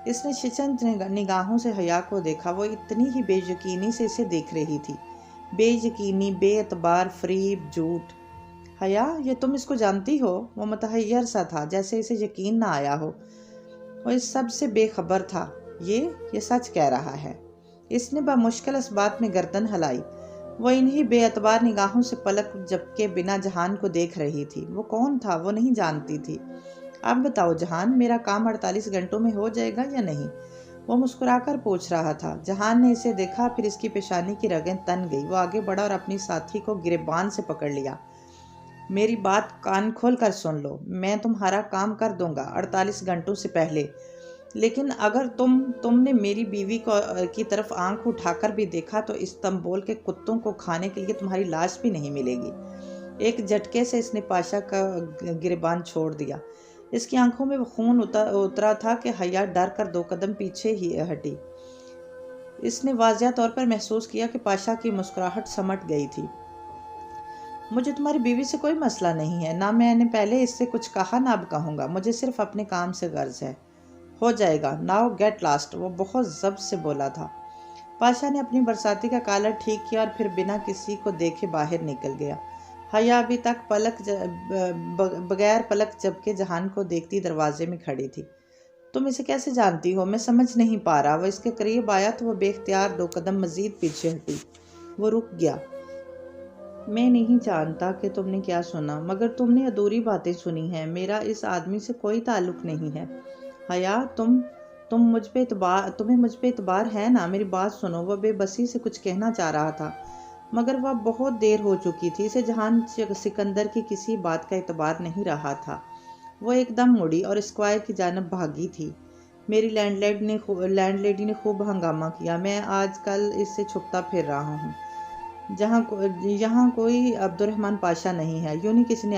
اس نے ششنت نگاہوں سے حیا کو دیکھا۔ وہ اتنی ہی بے یقینی سے اسے دیکھ رہی تھی۔ بے یقینی، بے اعتبار، فریب، جھوٹ۔ حیا، یہ تم اس کو جانتی ہو؟ وہ متحیر سا تھا، جیسے اسے یقین نہ آیا ہو۔ وہ اس سب سے بے خبر تھا۔ یہ سچ کہہ رہا ہے۔ اس نے بمشکل اس بات میں گردن ہلائی۔ وہ انہی بے اعتبار نگاہوں سے پلک جھپکے بنا جہان کو دیکھ رہی تھی۔ وہ کون تھا وہ نہیں جانتی تھی۔ اب بتاؤ جہان، میرا کام 48 گھنٹوں میں ہو جائے گا یا نہیں؟ وہ مسکرا کر پوچھ رہا تھا۔ جہان نے اسے دیکھا، پھر اس کی پیشانی کی رگیں تن گئی۔ وہ آگے بڑھا اور اپنی ساتھی کو گریبان سے پکڑ لیا۔ میری بات کان کھول کر سن لو، میں تمہارا کام کر دوں گا 48 گھنٹوں سے پہلے، لیکن اگر تم نے میری بیوی کی طرف آنکھ اٹھا کر بھی دیکھا تو استنبول کے کتوں کو کھانے کے لیے تمہاری لاش بھی نہیں ملے گی۔ ایک جھٹکے سے اس نے پاشا کا گریبان چھوڑ دیا۔ اس کی آنکھوں میں وہ خون اترا تھا کہ حیا ڈر کر 2 قدم پیچھے ہی ہٹی۔ اس نے واضح طور پر محسوس کیا کہ پاشا کی مسکراہٹ سمٹ گئی تھی۔ مجھے تمہاری بیوی سے کوئی مسئلہ نہیں ہے، نہ میں نے پہلے اس سے کچھ کہا نہ اب کہوں گا۔ مجھے صرف اپنے کام سے غرض ہے۔ ہو جائے گا، ناؤ گیٹ لاسٹ، وہ بہت ضبط سے بولا تھا۔ پاشا نے اپنی برساتی کا کالر ٹھیک کیا اور پھر بنا کسی کو دیکھے باہر نکل گیا۔ حیا ابھی تک بغیر پلک جھپکے جہان کو دیکھتی دروازے میں کھڑی تھی۔ تم اسے کیسے جانتی ہو؟ میں سمجھ نہیں پا رہا۔ وہ اس کے قریب آیا تو وہ بے اختیار 2 قدم مزید پیچھے ہٹی۔ وہ رک گیا۔ میں نہیں جانتا کہ تم نے کیا سنا، مگر تم نے ادھوری باتیں سنی ہیں۔ میرا اس آدمی سے کوئی تعلق نہیں ہے۔ حیا، تمہیں مجھ پہ اعتبار ہے نا؟ میری بات سنو۔ وہ بے بسی سے کچھ کہنا چاہ رہا تھا، مگر وہ بہت دیر ہو چکی تھی۔ اسے جہان سکندر کی کسی بات کا اعتبار نہیں رہا تھا۔ وہ ایک دم مڑی اور اسکوائر کی جانب بھاگی تھی۔ میری لینڈ لیڈی نے خوب ہنگامہ کیا۔ میں آج کل اس سے چھپتا پھر رہا ہوں۔ یہاں کوئی عبد الرحمن پاشا نہیں ہے۔ یوں نہیں کسی نے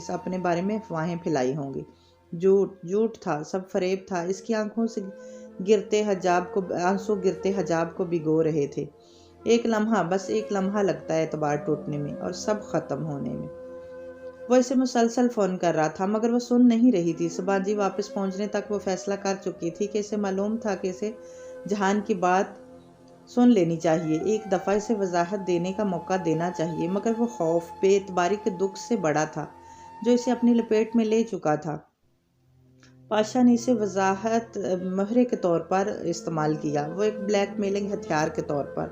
اپنے بارے میں افواہیں پھیلائی ہوں گی۔ جھوٹ تھا، سب فریب تھا۔ اس کی آنکھوں سے آنسو گرتے حجاب کو بھگو رہے تھے۔ ایک لمحہ، بس ایک لمحہ لگتا ہے اعتبار ٹوٹنے میں اور سب ختم ہونے میں۔ وہ اسے مسلسل فون کر رہا تھا مگر وہ سن نہیں رہی تھی۔ سبانجی واپس پہنچنے تک وہ فیصلہ کر چکی تھی کہ اسے معلوم تھا کہ اسے جہان کی بات سن لینی چاہیے، ایک دفعہ اسے وضاحت دینے کا موقع دینا چاہیے، مگر وہ خوف، بے اعتباری کے دکھ سے بڑا تھا جو اسے اپنی لپیٹ میں لے چکا تھا۔ پاشا نے اسے وضاحت مہرے کے طور پر استعمال کیا، وہ ایک بلیک میلنگ ہتھیار کے طور پر۔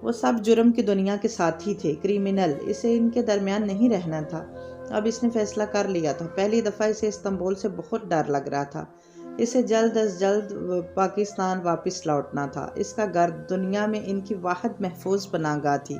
وہ سب جرم کی دنیا کے ساتھی تھے، کریمنل۔ اسے ان کے درمیان نہیں رہنا تھا۔ اب اس نے فیصلہ کر لیا تھا۔ پہلی دفعہ اسے استنبول سے بہت ڈر لگ رہا تھا۔ اسے جلد از جلد پاکستان واپس لوٹنا تھا۔ اس کا گھر دنیا میں ان کی واحد محفوظ پناہ گاہ تھی۔